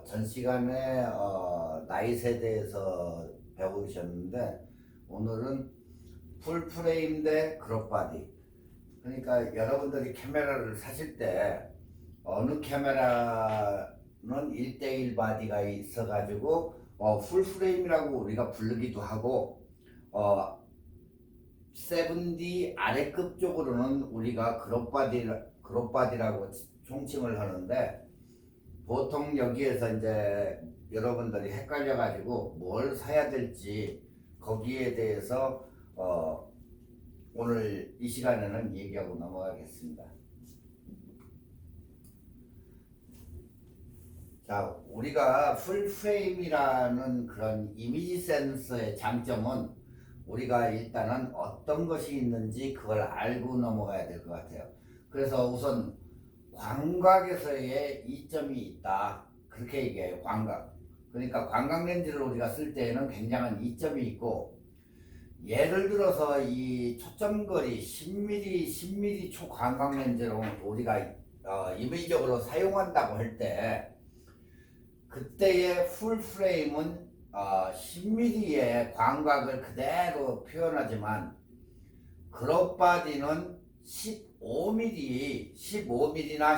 전 시간에 나이 세대에서 배우셨는데 오늘은 풀프레임 대 크롭바디. 그러니까 여러분들이 카메라를 사실 때 어느 카메라는 1대1 바디가 있어가지고 풀프레임이라고 우리가 부르기도 하고, 어, 7D 아래급 쪽으로는 우리가 크롭바디라고 총칭을 하는데, 보통 여기에서 이제 여러분들이 헷갈려가지고 뭘 사야 될지 거기에 대해서 오늘 이 시간에는 얘기하고 넘어가겠습니다. 자, 우리가 풀프레임이라는 그런 이미지 센서의 장점은 우리가 일단은 어떤 것이 있는지 그걸 알고 넘어가야 될 것 같아요. 그래서 우선 광각에서의 이점이 있다, 그렇게 얘기해요. 광각. 그러니까 광각 렌즈를 우리가 쓸 때에는 굉장한 이점이 있고, 예를 들어서 이 초점거리 10mm, 10mm 초광각 렌즈로 우리가 임의적으로 사용한다고 할 때, 그때의 풀프레임은 10mm의 광각을 그대로 표현하지만, 크롭바디는 15mm나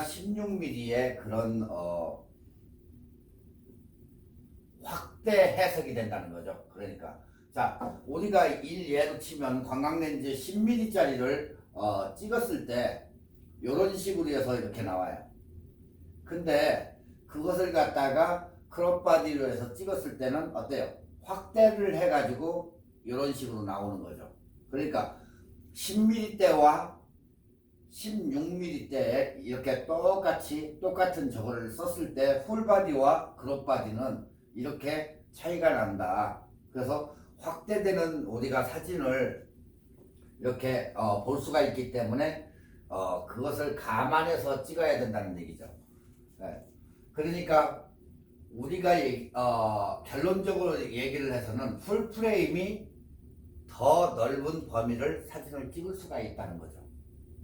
16mm의 그런 확대 해석이 된다는 거죠. 그러니까 자, 우리가 일예로 치면 광각렌즈 10mm짜리를 찍었을 때 이런 식으로 해서 이렇게 나와요. 근데 그것을 갖다가 크롭바디로 해서 찍었을 때는 어때요? 확대를 해가지고 이런 식으로 나오는 거죠. 그러니까 10mm대와 16mm대에 이렇게 똑같은 저거를 썼을 때 풀바디와 크롭바디는 이렇게 차이가 난다. 그래서 확대되는 우리가 사진을 이렇게 볼 수가 있기 때문에 그것을 감안해서 찍어야 된다는 얘기죠. 네. 그러니까 우리가 결론적으로 얘기를 해서는 풀프레임이 더 넓은 범위를 사진을 찍을 수가 있다는 거죠.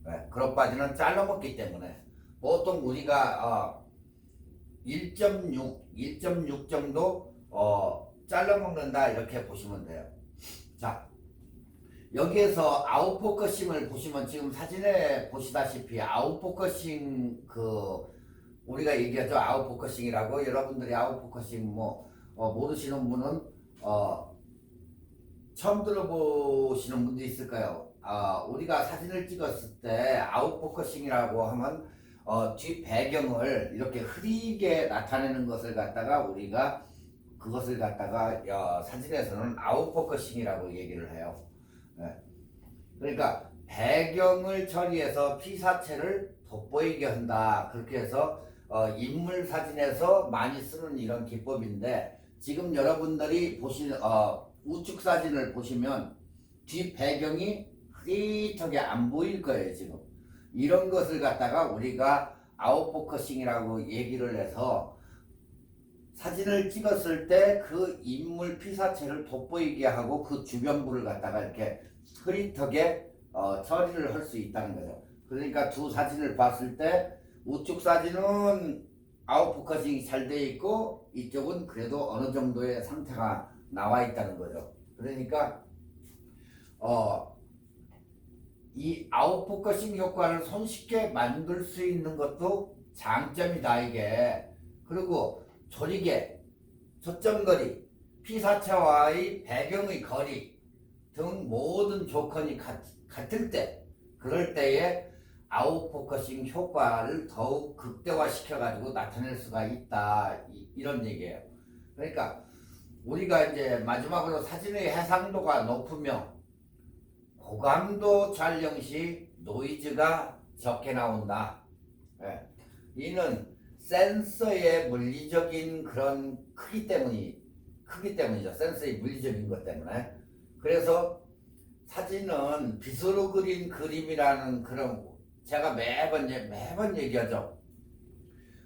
네, 크롭바디는 잘라먹기 때문에 보통 우리가 1.6 정도 잘라먹는다, 이렇게 보시면 돼요. 자, 여기에서 아웃포커싱을 보시면 지금 사진에 보시다시피 아웃포커싱, 우리가 얘기하죠, 아웃포커싱이라고. 여러분들이 아웃포커싱 모르시는 분은 처음 들어보시는 분도 있을까요? 우리가 사진을 찍었을 때 아웃포커싱이라고 하면 뒷 배경을 이렇게 흐리게 나타내는 것을 갖다가 우리가 그것을 갖다가 사진에서는 아웃포커싱이라고 얘기를 해요. 네. 그러니까 배경을 처리해서 피사체를 돋보이게 한다, 그렇게 해서 인물 사진에서 많이 쓰는 이런 기법인데, 지금 여러분들이 보신 우측 사진을 보시면 뒷 배경이 흐릿하게 안 보일 거예요. 지금 이런 것을 갖다가 우리가 아웃포커싱이라고 얘기를 해서 사진을 찍었을 때 그 인물 피사체를 돋보이게 하고 그 주변부를 갖다가 이렇게 흐릿하게 처리를 할 수 있다는 거죠. 그러니까 두 사진을 봤을 때 우측 사진은 아웃포커싱이 잘 돼 있고 이쪽은 그래도 어느 정도의 상태가 나와 있다는 거죠. 그러니까 이 아웃포커싱 효과를 손쉽게 만들 수 있는 것도 장점이다, 이게. 그리고 조리개, 초점거리, 피사체와의 배경의 거리 등 모든 조건이 같을 때, 그럴 때에 아웃포커싱 효과를 더욱 극대화시켜 가지고 나타낼 수가 있다, 이런 얘기예요. 그러니까 우리가 이제 마지막으로 사진의 해상도가 높으며 고감도 촬영 시 노이즈가 적게 나온다. 예. 이는 센서의 물리적인 그런 크기 때문이죠. 센서의 물리적인 것 때문에. 그래서 사진은 빗으로 그린 그림이라는 그런, 제가 매번 얘기하죠.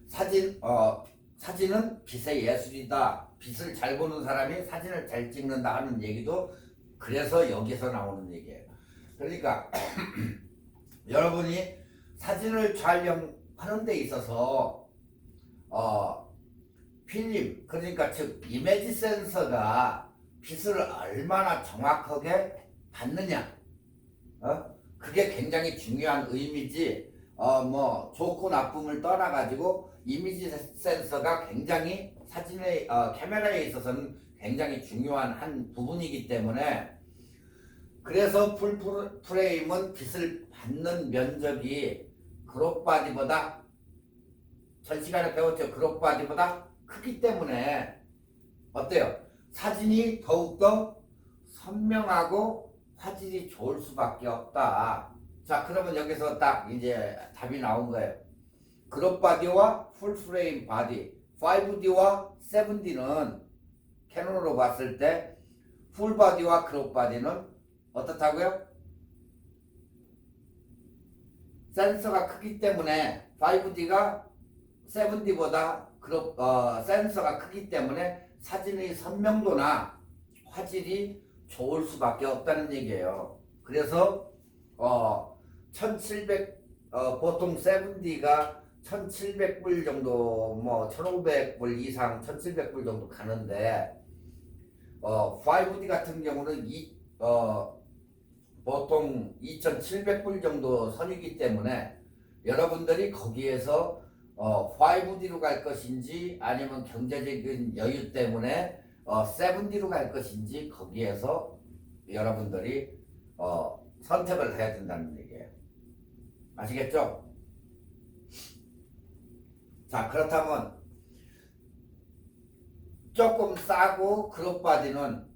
사진은 빛의 예술이다. 빛을 잘 보는 사람이 사진을 잘 찍는다 하는 얘기도 그래서 여기서 나오는 얘기예요. 그러니까 여러분이 사진을 촬영하는 데 있어서 필름, 그러니까 즉 이미지 센서가 빛을 얼마나 정확하게 받느냐, 그게 굉장히 중요한 의미지. 뭐 좋고 나쁨을 떠나가지고 이미지 센서가 굉장히 사진의 카메라에 있어서는 굉장히 중요한 한 부분이기 때문에, 그래서 풀 프레임은 빛을 받는 면적이 그룹 바디보다, 전 시간에 배웠죠. 그룹 바디보다 크기 때문에 어때요? 사진이 더욱더 선명하고 화질이 좋을 수밖에 없다. 자, 그러면 여기서 딱 이제 답이 나온 거예요. 그룹 바디와 풀 프레임 바디, 5D와 7D는 캐논으로 봤을 때 풀 바디와 그룹 바디는 어떻다고요? 센서가 크기 때문에 5D가 7D보다 센서가 크기 때문에 사진의 선명도나 화질이 좋을 수밖에 없다는 얘기예요. 그래서 1700 보통 7D가 1700불 정도, 뭐 1500불 이상 1700불 정도 가는데 5D 같은 경우는 보통 2700불 정도 선이기 때문에 여러분들이 거기에서 5D로 갈 것인지 아니면 경제적인 여유 때문에 7D로 갈 것인지 거기에서 여러분들이 선택을 해야 된다는 얘기예요. 아시겠죠? 자, 그렇다면 조금 싸고 그룹 바디는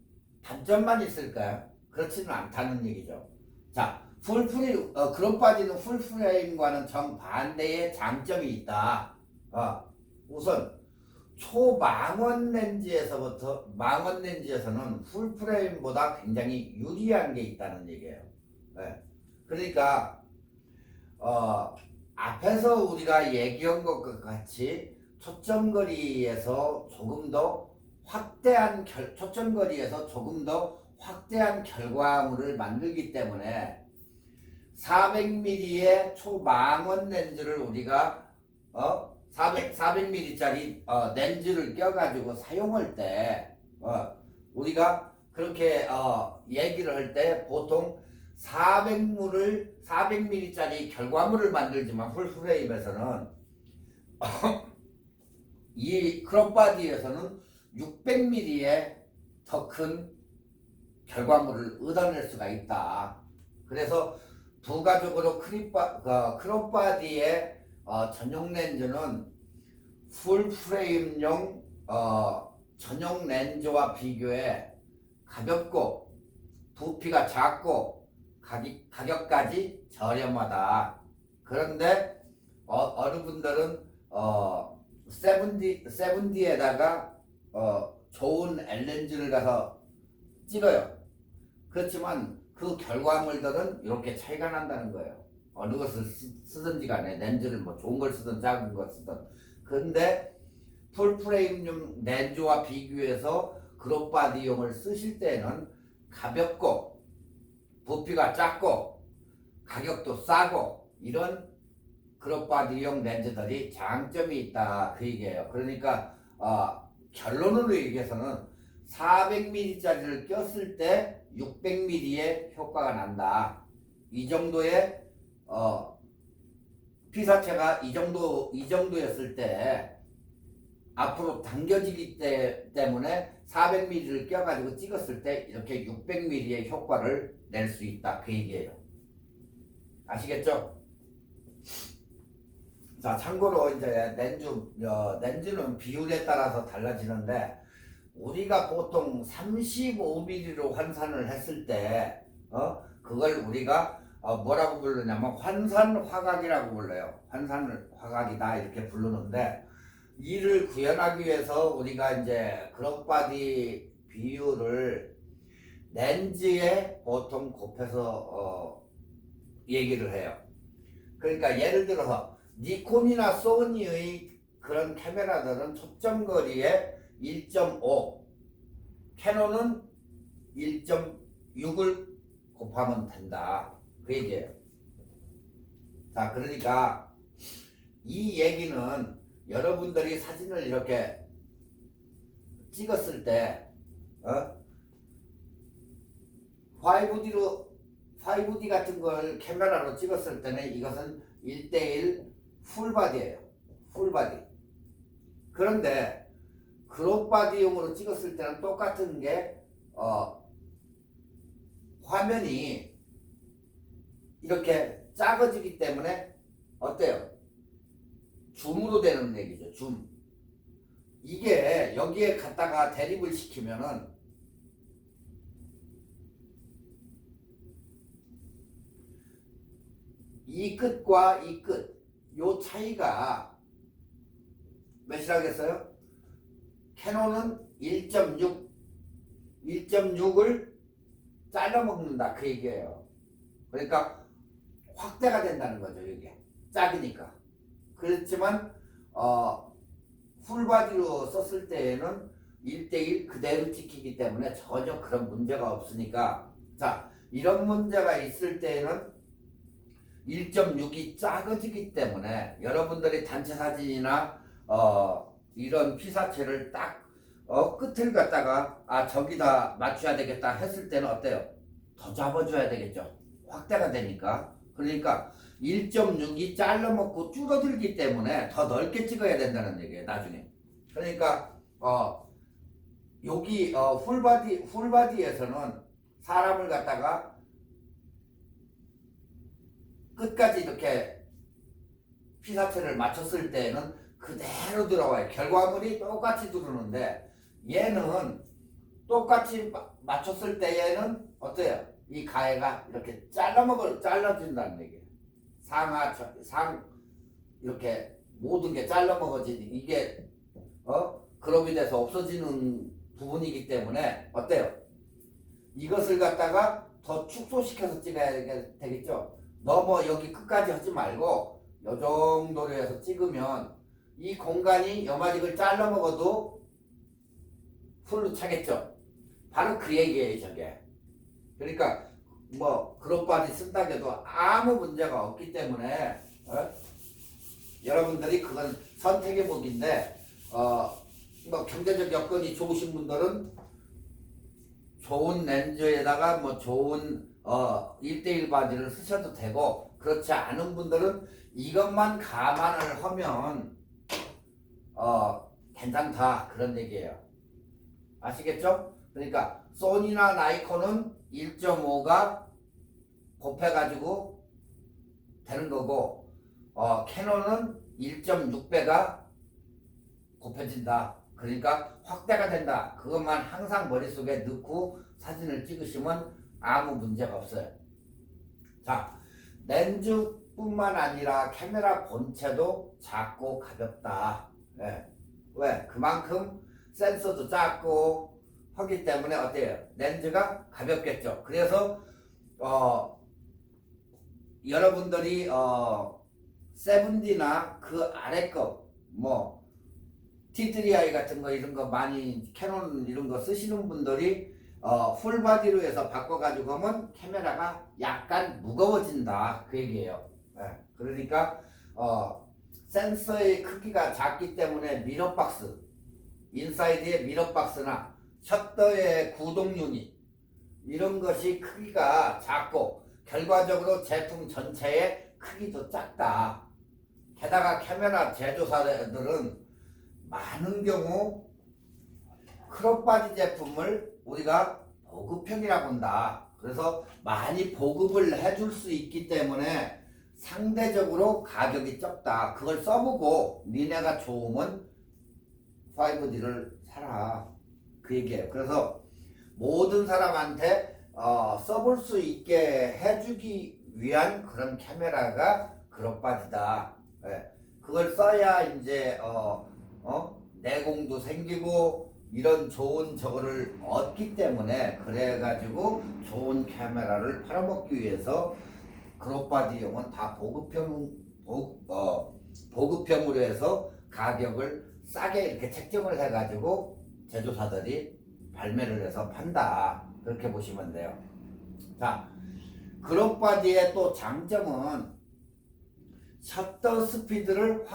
단점만 있을까요? 그렇지는 않다는 얘기죠. 자, 그룹 바디는 풀 프레임과는 정반대의 장점이 있다. 우선 초망원 렌즈에서는 풀 프레임보다 굉장히 유리한 게 있다는 얘기예요. 네. 그러니까 앞에서 우리가 얘기한 것과 같이 초점거리에서 조금 더 확대한 결과물을 만들기 때문에 400mm의 초망원 렌즈를 우리가 400mm짜리 렌즈를 껴가지고 사용할 때 우리가 그렇게 얘기를 할 때 보통 400mm짜리 결과물을 만들지만 풀프레임에서는 이 크롭바디에서는 600mm의 더 큰 결과물을 얻어낼 수가 있다. 그래서 부가적으로 크롭바디의 전용 렌즈는 풀프레임용 전용 렌즈와 비교해 가볍고 부피가 작고 가격까지 저렴하다. 그런데 어느 분들은 7D에다가 좋은 L렌즈를 가서 찍어요. 그렇지만 그 결과물들은 이렇게 차이가 난다는 거예요. 어느 것을 쓰든지 간에 렌즈를 뭐 좋은 걸 쓰든 작은 걸 쓰든. 근데 풀프레임용 렌즈와 비교해서 그룹바디용을 쓰실 때는 가볍고 부피가 작고 가격도 싸고 이런 그룹바디용 렌즈들이 장점이 있다, 그 얘기예요. 그러니까 결론으로 얘기해서는 400mm짜리를 꼈을 때 600mm의 효과가 난다. 이 정도의 피사체가 이 정도였을 때 앞으로 당겨지기 때문에 400mm를 껴가지고 찍었을 때 이렇게 600mm의 효과를 낼 수 있다, 그 얘기예요. 아시겠죠? 자, 참고로 이제 렌즈는 비율에 따라서 달라지는데 우리가 보통 35mm로 환산을 했을 때 그걸 우리가 뭐라고 부르냐면 환산 화각이라고 불러요. 환산 화각이다 이렇게 부르는데, 이를 구현하기 위해서 우리가 이제 그룹바디 비율을 렌즈에 보통 곱해서 얘기를 해요. 그러니까 예를 들어서 니콘이나 소니의 그런 카메라들은 초점거리에 1.5, 캐논은 1.6을 곱하면 된다, 그 얘기예요. 자, 그러니까 이 얘기는 여러분들이 사진을 이렇게 찍었을 때 5D 같은 걸 카메라로 찍었을 때는 이것은 1대1 풀바디예요. 풀바디. 그런데 그룹바디용으로 찍었을 때는 똑같은 게 화면이 이렇게 작아지기 때문에 어때요? 줌으로 되는 얘기죠. 줌. 이게 여기에 갖다가 대립을 시키면은 이 끝과 이 끝, 요 차이가 몇이라겠어요? 캐논은 1.6을 잘라 먹는다 그 얘기예요. 그러니까 확대가 된다는 거죠. 이게 작으니까. 그렇지만 풀바디로 썼을 때에는 1대1 그대로 찍히기 때문에 전혀 그런 문제가 없으니까, 자, 이런 문제가 있을 때에는 1.6이 작아지기 때문에 여러분들이 단체 사진이나 이런 피사체를 딱 끝을 갖다가 저기다 맞춰야 되겠다 했을 때는 어때요? 더 잡아줘야 되겠죠. 확대가 되니까. 그러니까 1.6이 잘라먹고 줄어들기 때문에 더 넓게 찍어야 된다는 얘기예요. 나중에. 그러니까 여기 풀바디에서는 사람을 갖다가 끝까지 이렇게 피사체를 맞췄을 때는 그대로 들어와요. 결과물이 똑같이 들어오는데 얘는 똑같이 맞췄을 때에는 어때요? 이 가해가 이렇게 잘라진다는 얘기예요. 이렇게 모든 게 잘라먹어지니 이게 그룹이 돼서 없어지는 부분이기 때문에 어때요? 이것을 갖다가 더 축소시켜서 찍어야 되겠죠. 너무 여기 끝까지 하지 말고 요 정도로 해서 찍으면 이 공간이 여마직을 잘라 먹어도 풀로 차겠죠. 바로 그 얘기예요, 저게. 그러니까 뭐 그룹바디 쓴다고 해도 아무 문제가 없기 때문에 여러분들이 그건 선택의 복인데 뭐 경제적 여건이 좋으신 분들은 좋은 렌즈에다가 뭐 좋은 1대1 바디를 쓰셔도 되고, 그렇지 않은 분들은 이것만 감안을 하면 괜찮다 그런 얘기예요. 아시겠죠? 그러니까 소니나 나이콘은 1.5가 곱해가지고 되는 거고 캐논은 1.6배가 곱해진다. 그러니까 확대가 된다. 그것만 항상 머릿속에 넣고 사진을 찍으시면 아무 문제가 없어요. 자, 렌즈뿐만 아니라 카메라 본체도 작고 가볍다. 왜? 그만큼 센서도 작고 하기 때문에 어때요? 렌즈가 가볍겠죠. 그래서 여러분들이 7D나 그 아래 거 뭐 T3i 같은 거 이런 거 많이 캐논 이런 거 쓰시는 분들이 풀바디로 해서 바꿔가지고 하면 카메라가 약간 무거워진다 그 얘기예요. 그러니까 센서의 크기가 작기 때문에 미러박스, 인사이드의 미러박스나 셔터의 구동 유닛 이런 것이 크기가 작고 결과적으로 제품 전체의 크기도 작다. 게다가 카메라 제조사들은 많은 경우 크롭바디 제품을 우리가 보급형이라고 한다. 그래서 많이 보급을 해줄 수 있기 때문에 상대적으로 가격이 적다. 그걸 써보고 니네가 좋으면 5D를 사라. 그 얘기예요. 그래서 모든 사람한테 써볼 수 있게 해주기 위한 그런 카메라가 크롭바디다. 그걸 써야 이제 내공도 생기고 이런 좋은 저거를 얻기 때문에 그래가지고 좋은 카메라를 팔아먹기 위해서 크롭바디용은 다 보급형으로 해서 가격을 싸게 이렇게 책정을 해가지고 제조사들이 발매를 해서 판다. 그렇게 보시면 돼요. 자, 크롭바디의 또 장점은 셔터 스피드를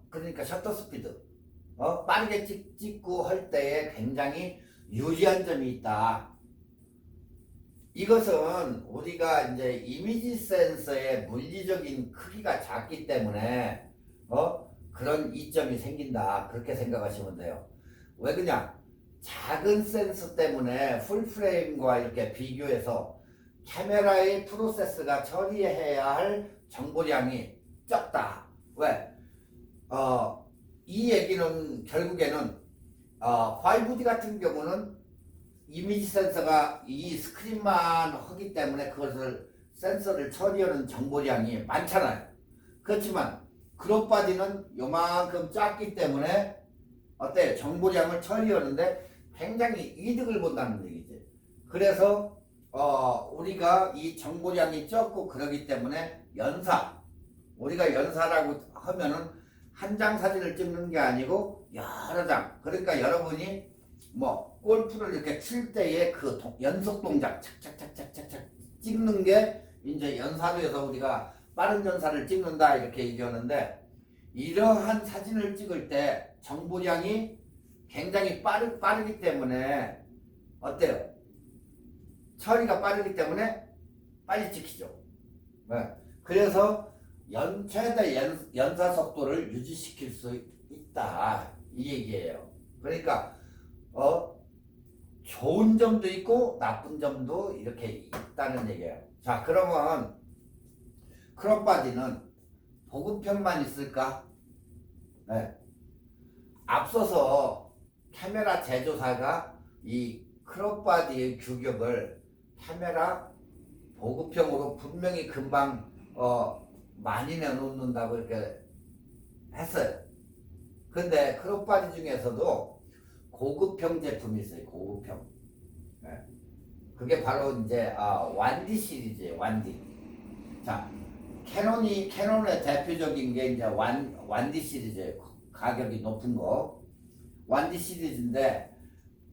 그러니까 셔터 스피드 빠르게 찍고 할 때에 굉장히 유리한 점이 있다. 이것은 우리가 이제 이미지 센서의 물리적인 크기가 작기 때문에 그런 이점이 생긴다. 그렇게 생각하시면 돼요. 왜 그냥 작은 센서 때문에 풀프레임과 이렇게 비교해서 카메라의 프로세스가 처리해야 할 정보량이 적다. 왜? 이 얘기는 결국에는 5D 같은 경우는 이미지 센서가 이 스크린만 하기 때문에 그것을 센서를 처리하는 정보량이 많잖아요. 그렇지만 크롭바디는 요만큼 작기 때문에 어때요? 정보량을 처리하는데 굉장히 이득을 본다는 얘기지. 그래서 우리가 이 정보량이 적고 그러기 때문에 우리가 연사라고 하면은 한 장 사진을 찍는 게 아니고 여러 장. 그러니까 여러분이 뭐 골프를 이렇게 칠 때의 그 연속 동작 착착착착착착 찍는 게 이제 연사로에서 우리가 빠른 연사를 찍는다 이렇게 얘기하는데, 이러한 사진을 찍을 때 정보량이 굉장히 빠르기 때문에 어때요? 처리가 빠르기 때문에 빨리 찍히죠. 네. 그래서 최대 연사 속도를 유지시킬 수 있다 이 얘기예요. 그러니까 좋은 점도 있고 나쁜 점도 이렇게 있다는 얘기예요. 자, 그러면 크롭바디는 보급형만 있을까? 네. 앞서서 카메라 제조사가 이 크롭바디의 규격을 카메라 보급형으로 분명히 금방 많이 내놓는다고 이렇게 했어요. 근데 크롭바디 중에서도 고급형 제품이 있어요. 고급형. 네. 그게 바로 이제 1D 시리즈예요. 1D. 자, 캐논의 대표적인 게 이제 1D 시리즈예요. 가격이 높은 거. 1D 시리즈인데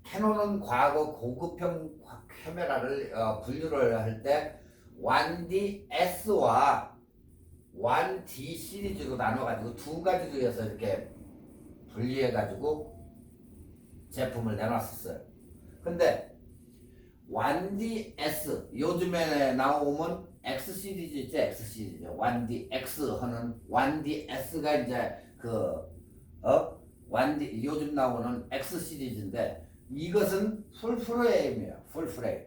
캐논은 과거 고급형 카메라를 분류를 할 때 1DS와 1D 시리즈로 나눠가지고 두 가지로 해서 이렇게 분리해가지고 제품을 내놨었어요. 근데 1DS 요즘에 나오면 X 시리즈 있죠. X 시리즈 1DX 하는 1DS가 이제 1D 요즘 나오는 X 시리즈인데, 이것은 풀프레임이에요. 풀프레임.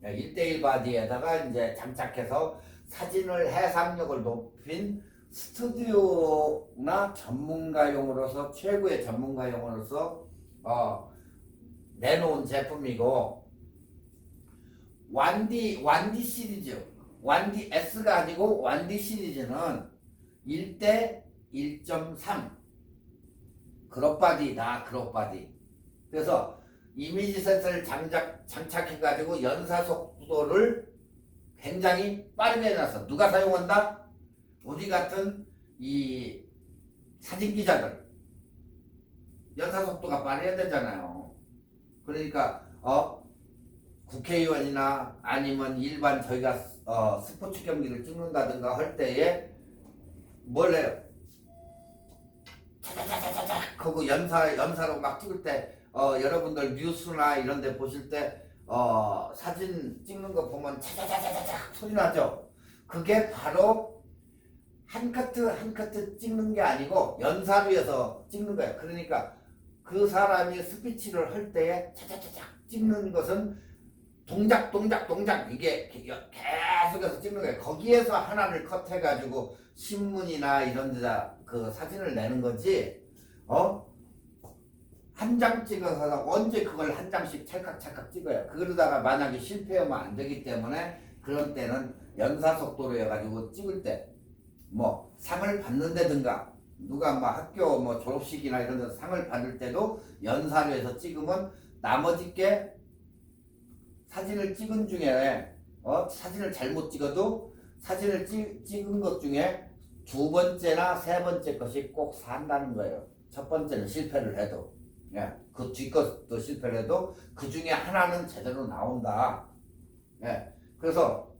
1대1 바디에다가 이제 장착해서 사진을 해상력을 높인 스튜디오나 전문가용으로서 최고의 전문가용으로서 내놓은 제품이고, 1D 시리즈 1DS가 아니고 1D 시리즈는 1대 1.3 크롭바디다. 크롭바디. 그래서 이미지 센서를 장착해가지고 연사 속도를 굉장히 빠르게 해놔서 누가 사용한다? 우리 같은 이 사진 기자들 연사 속도가 빠르야 되잖아요. 그러니까 국회의원이나 아니면 일반 저희가 스포츠 경기를 찍는다든가 할 때에 뭘 해요? 차차차차차 하고 연사로 막 찍을 때 여러분들 뉴스나 이런 데 보실 때 사진 찍는 거 보면 차차차차차 소리 나죠? 그게 바로 한 커트 한 커트 찍는 게 아니고 연사로에서 찍는 거예요. 그러니까 그 사람이 스피치를 할 때에 차차차차 찍는 것은 동작 이게 계속해서 찍는 거예요. 거기에서 하나를 컷해가지고 신문이나 이런 데다 그 사진을 내는 거지. 한 장 찍어서 언제 그걸 한 장씩 찰칵찰칵 찍어요. 그러다가 만약에 실패하면 안 되기 때문에 그런 때는 연사 속도로 해가지고 찍을 때 뭐 상을 받는다든가 누가 뭐 학교 뭐 졸업식이나 이런 데서 상을 받을 때도 연사로 해서 찍으면 나머지 게 사진을 찍은 중에 사진을 잘못 찍어도 사진을 찍은 것 중에 두 번째나 세 번째 것이 꼭 산다는 거예요. 첫 번째는 실패를 해도, 그 뒤 것도 실패를 해도 그 중에 하나는 제대로 나온다. 그래서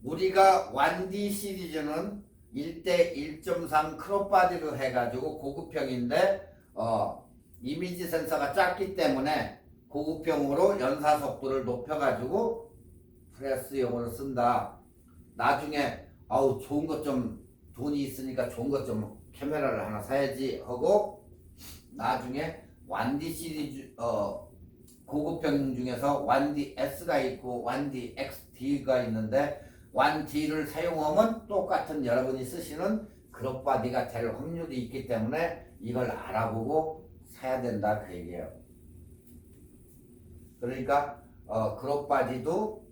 우리가 1D 시리즈는 1대 1.3 크롭바디로 해가지고 고급형인데 이미지 센서가 작기 때문에 고급형으로 연사 속도를 높여가지고 프레스용으로 쓴다. 나중에 아우 좋은 것 좀 돈이 있으니까 좋은 것 좀 카메라를 하나 사야지 하고 나중에 1D 시리즈 고급형 중에서 1D S가 있고 1D XD가 있는데 1D를 사용하면 똑같은 여러분이 쓰시는 크롭 바디가 될 확률이 있기 때문에 이걸 알아보고 사야 된다 그 얘기예요. 그러니까 크롭 바디도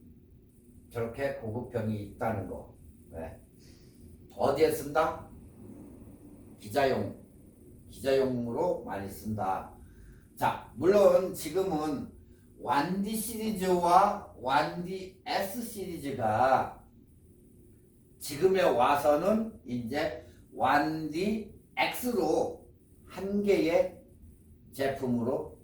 저렇게 고급형이 있다는 거. 네. 어디에 쓴다? 기자용으로 많이 쓴다. 자, 물론 지금은 1D 시리즈와 1D S 시리즈가 지금에 와서는 이제 1D X로 한 개의 제품으로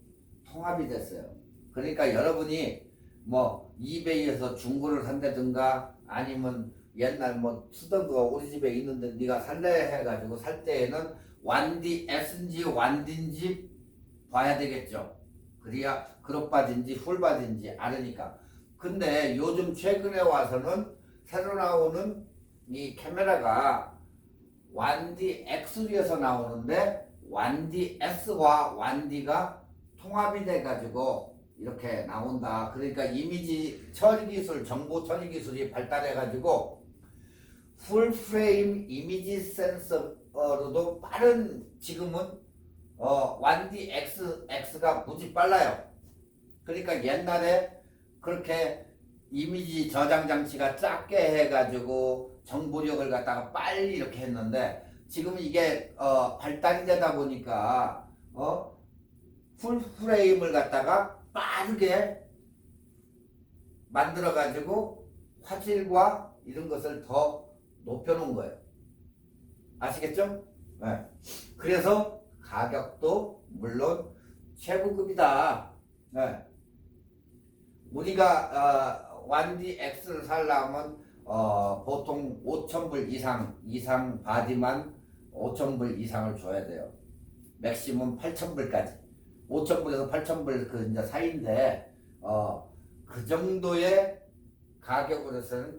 통합이 됐어요. 그러니까 여러분이 뭐 이베이에서 중고를 산다든가 아니면 옛날 뭐 쓰던 거 우리 집에 있는데 네가 살래 해가지고 살 때에는 1D S인지 1D인지 봐야 되겠죠. 그래야 크롭바디인지 풀바디인지 알으니까. 근데 요즘 최근에 와서는 새로 나오는 이 카메라가 1D X에서 나오는데 1D S와 1D가 통합이 돼가지고 이렇게 나온다. 그러니까 이미지 처리 기술, 정보 처리 기술이 발달해가지고 풀프레임 이미지 센서로도 빠른 지금은 1D X가 무지 빨라요. 그러니까 옛날에 그렇게 이미지 저장 장치가 작게 해가지고 정보력을 갖다가 빨리 이렇게 했는데 지금 이게 발달이 되다 보니까 풀프레임을 갖다가 빠르게 만들어가지고 화질과 이런 것을 더 높여놓은 거예요. 아시겠죠? 네. 그래서 가격도 물론 최고급이다. 네. 우리가 1D X를 살려면 보통 5,000불 이상 바디만 5,000불 이상을 줘야 돼요. 맥시멈 8,000불까지. 5,000불에서 8,000불 그 이제 사이인데 그 정도의 가격으로서는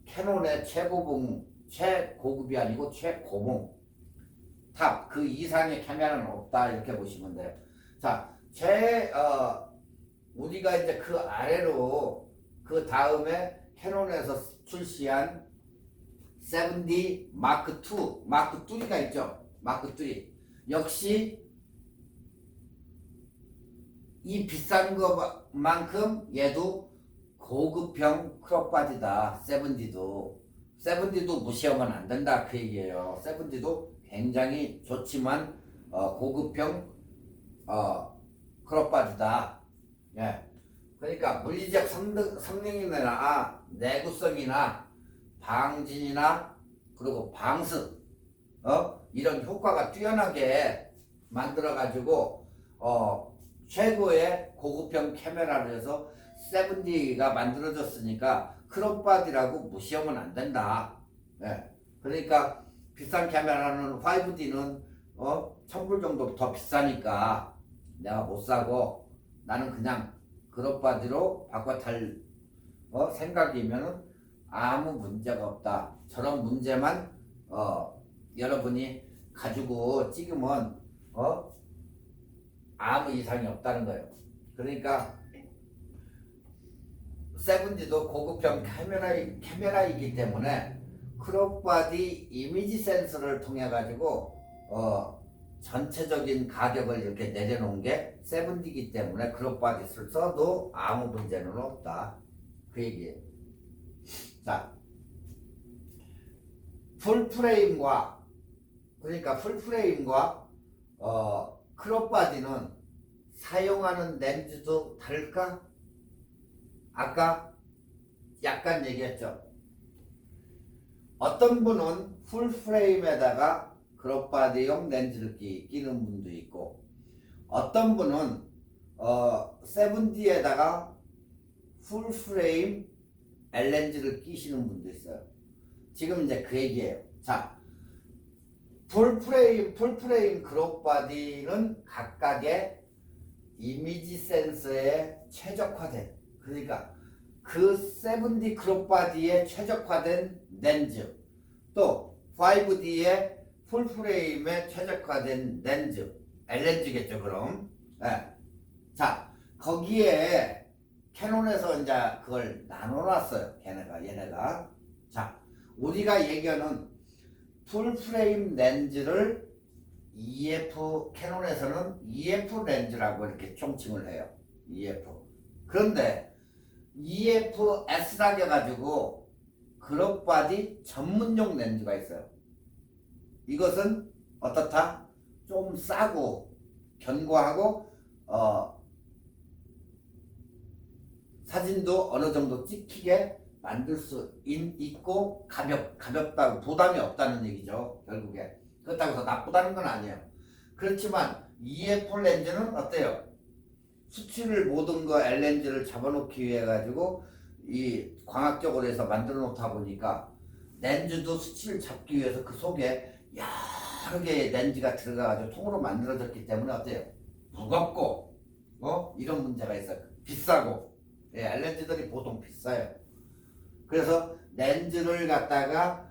캐논의 최고급이 아니고 최고봉 탑 그 이상의 카메라는 없다 이렇게 보시면 돼요. 자, 우리가 이제 그 아래로 그 다음에 캐논에서 출시한 7D 마크 3가 있죠. 마크 3 역시 이 비싼 것만큼 얘도 고급형 크롭바디다. 7D도 무시하면 안 된다 그 얘기예요. 7D도 굉장히 좋지만 고급형 크롭바디다. 예. 그러니까 물리적 성능이나 내구성이나 방진이나 그리고 방수 이런 효과가 뛰어나게 만들어 가지고 최고의 고급형 카메라로 해서 7D가 만들어졌으니까 크롭바디라고 무시하면 안 된다. 예. 그러니까 비싼 카메라는 5D는 1,000불 정도 더 비싸니까 내가 못 사고 나는 그냥 크롭바디로 바꿔 탈 생각이면은 아무 문제가 없다. 저런 문제만 여러분이 가지고 찍으면 아무 이상이 없다는 거예요. 그러니까 7D도 고급형 카메라이기 때문에 크롭바디 이미지 센서를 통해 가지고 전체적인 가격을 이렇게 내려놓은 게 7D이기 때문에 크롭바디를 써도 아무 문제는 없다 그 얘기예요. 자, 풀프레임과 크롭바디는 사용하는 렌즈도 다를까? 아까 약간 얘기했죠. 어떤 분은 풀프레임에다가 크롭바디용 렌즈를 끼는 분도 있고 어떤 분은 7D에다가 풀프레임 L렌즈를 끼시는 분도 있어요. 지금 이제 그 얘기예요. 자, 풀프레임 그룹 바디는 각각의 이미지 센서에 최적화된, 그러니까 그 7D 그룹 바디에 최적화된 렌즈, 또 5D의 풀프레임에 최적화된 렌즈, L렌즈겠죠 그럼. 네. 자, 거기에 캐논에서 이제 그걸 나눠놨어요. 얘네가. 자, 우리가 얘기하는 풀프레임 렌즈를 캐논에서는 EF 렌즈라고 이렇게 총칭을 해요. EF. 그런데 EFS라고 해가지고 그룹 바디 전문용 렌즈가 있어요. 이것은 어떻다? 좀 싸고 견고하고 사진도 어느 정도 찍히게 만들 수 있고 가볍다고 부담이 없다는 얘기죠. 결국에 그렇다고 해서 나쁘다는 건 아니에요. 그렇지만 EF 렌즈는 어때요? 수치를 모든 거 L렌즈를 잡아놓기 위해 가지고 이 광학적으로 해서 만들어 놓다 보니까 렌즈도 수치를 잡기 위해서 그 속에 여러 개의 렌즈가 들어가가지고 통으로 만들어졌기 때문에 어때요? 무겁고 이런 문제가 있어요. 비싸고. 예, L렌즈들이 보통 비싸요. 그래서 렌즈를 갖다가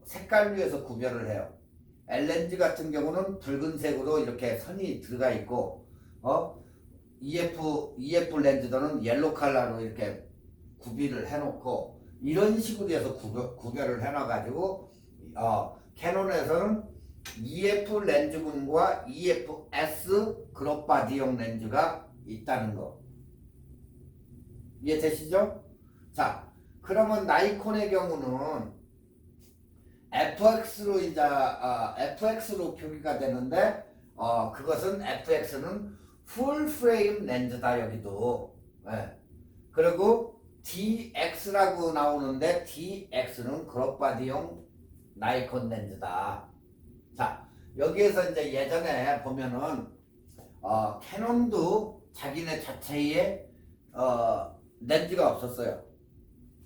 색깔류에서 구별을 해요. L렌즈 같은 경우는 붉은색으로 이렇게 선이 들어가 있고 EF 렌즈들은 옐로 컬러로 이렇게 구비를 해놓고 이런 식으로 해서 구별을 해놔가지고 캐논에서는 EF 렌즈군과 EFS 그룹 바디용 렌즈가 있다는 거 이해되시죠? 자, 그러면 나이콘의 경우는 FX로 이제 FX로 표기가 되는데 그것은 FX는 풀 프레임 렌즈다 여기도. 예. 그리고 DX라고 나오는데 DX는 그룹 바디용 나이콘 렌즈다. 자, 여기에서 이제 예전에 보면은 캐논도 자기네 자체의 렌즈가 없었어요.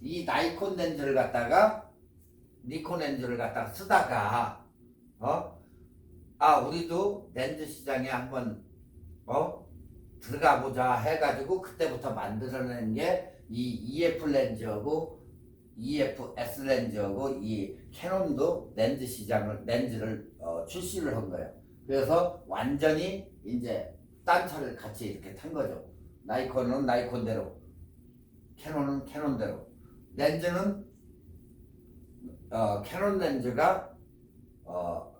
이 나이콘 렌즈를 갖다가 니콘 렌즈를 갖다가 쓰다가 우리도 렌즈 시장에 한번 들어가 보자 해가지고 그때부터 만들어낸 게 이 EF 렌즈하고 EFS 렌즈하고 이 캐논도 렌즈를 출시를 한 거예요. 그래서 완전히 이제 딴 차를 같이 이렇게 탄 거죠. 나이콘은 나이콘대로, 캐논은 캐논대로. 렌즈는 캐논 렌즈가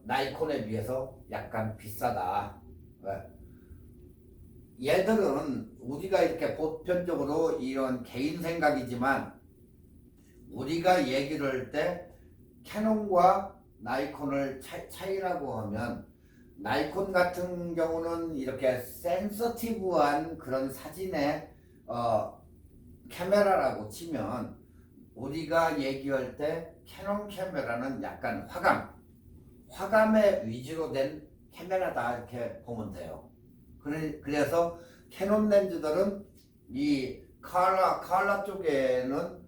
나이콘에 비해서 약간 비싸다. 얘들은 우리가 이렇게 보편적으로 이런 개인 생각이지만 우리가 얘기를 할 때 캐논과 나이콘을 차이라고 하면 나이콘 같은 경우는 이렇게 센서티브한 그런 사진의 카메라라고 치면 우리가 얘기할 때 캐논 카메라는 약간 화감에 위주로 된 카메라다 이렇게 보면 돼요. 그래서 캐논 렌즈들은 이 컬러 쪽에는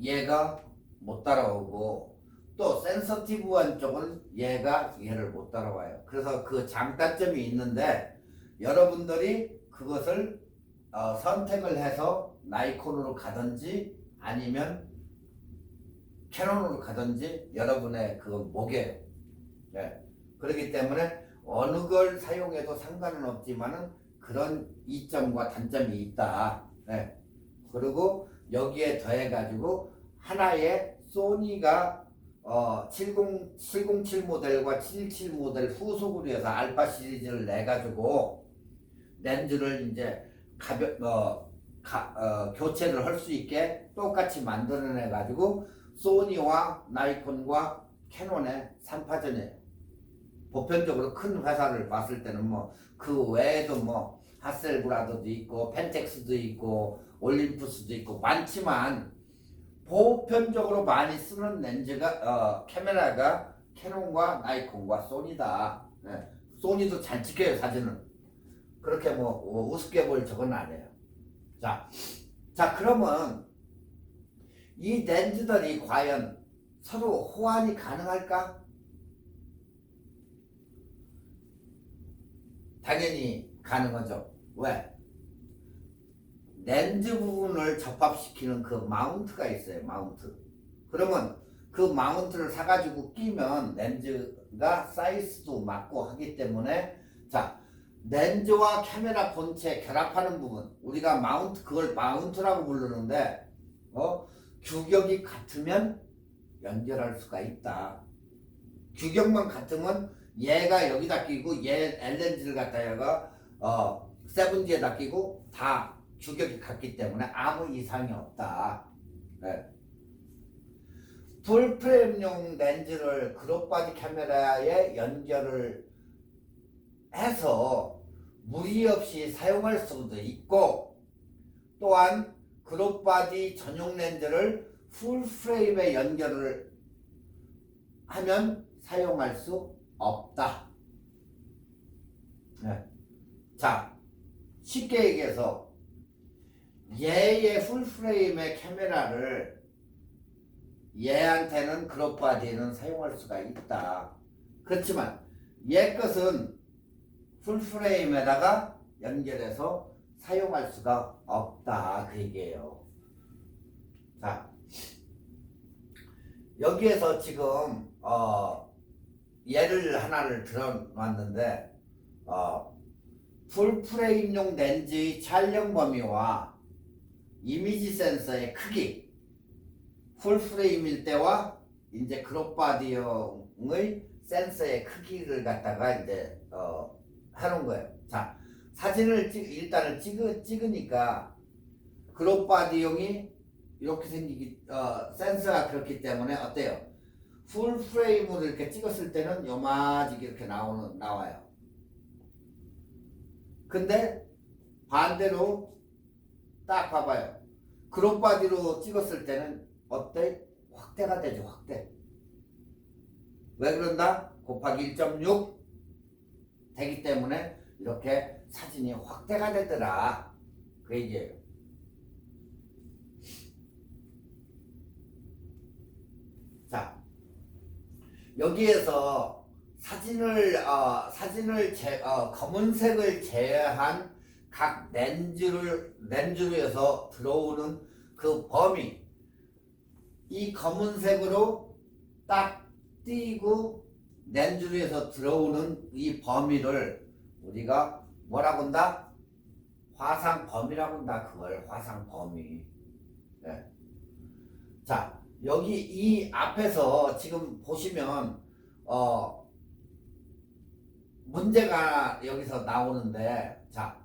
얘가 못 따라오고 또 센서티브한 쪽은 얘를 못 따라와요. 그래서 그 장단점이 있는데 여러분들이 그것을 선택을 해서 나이콘으로 가든지 아니면 캐논으로 가든지 여러분의 그 목이에요. 네. 그렇기 때문에 어느 걸 사용해도 상관은 없지만은 그런 이점과 단점이 있다. 네. 그리고 여기에 더해 가지고 하나의 소니가 707 모델과 717 모델 후속으로 해서 알파 시리즈를 내 가지고 렌즈를 이제 교체를 할 수 있게 똑같이 만들어내 가지고 소니와 나이콘과 캐논의 3파전이에요. 보편적으로 큰 회사를 봤을 때는 뭐 그 외에도 뭐 하셀브라더도 있고 펜텍스도 있고 올림푸스도 있고 많지만 보편적으로 많이 쓰는 렌즈가 카메라가 캐논과 나이콘과 소니다. 네. 소니도 잘 찍혀요 사진은. 그렇게 뭐 우습게 볼 적은 아니에요. 자 그러면 이 렌즈들이 과연 서로 호환이 가능할까? 당연히 가능하죠. 왜? 렌즈 부분을 접합시키는 그 마운트가 있어요. 마운트. 그러면 그 마운트를 사가지고 끼면 렌즈가 사이즈도 맞고 하기 때문에, 자, 렌즈와 카메라 본체 결합하는 부분, 우리가 마운트, 그걸 마운트라고 부르는데, 규격이 같으면 연결할 수가 있다. 규격만 같으면 얘가 여기다 끼고 얘 L렌즈를 갖다가 세븐디에다 끼고 다 규격이 같기 때문에 아무 이상이 없다. 네. 풀프레임용 렌즈를 그룹바디 카메라에 연결을 해서 무리 없이 사용할 수도 있고, 또한 그룹바디 전용 렌즈를 풀프레임에 연결을 하면 사용할 수 없다. 네. 자, 쉽게 얘기해서 얘의 풀프레임의 카메라를 얘한테는 그룹바디는 사용할 수가 있다. 그렇지만 얘 것은 풀프레임에다가 연결해서 사용할 수가 없다. 그 얘기예요. 자, 여기에서 지금 예를 하나를 들어놨는데, 풀프레임용 렌즈의 촬영 범위와 이미지 센서의 크기, 풀프레임일 때와 이제 그룹바디용의 센서의 크기를 갖다가 이제 해놓은 거예요. 자, 사진을 일단은 찍으니까 그룹바디용이 이렇게 생기기, 센서가 그렇기 때문에 어때요? 풀프레임으로 이렇게 찍었을 때는 요마지게 이렇게 나와요. 근데 반대로 딱 봐봐요. 그룹바디로 찍었을 때는 어때? 확대가 되죠. 확대. 왜 그런다? 곱하기 1.6 되기 때문에 이렇게 사진이 확대가 되더라. 그 얘기예요. 자, 여기에서 사진을 검은색을 제외한 각 렌즈로에서 들어오는 그 범위, 이 검은색으로 딱 띄고 렌즈로에서 들어오는 이 범위를 우리가 뭐라고 한다? 화상 범위라고 한다. 그걸 화상 범위. 네. 자, 여기 이 앞에서 지금 보시면 문제가 여기서 나오는데, 자,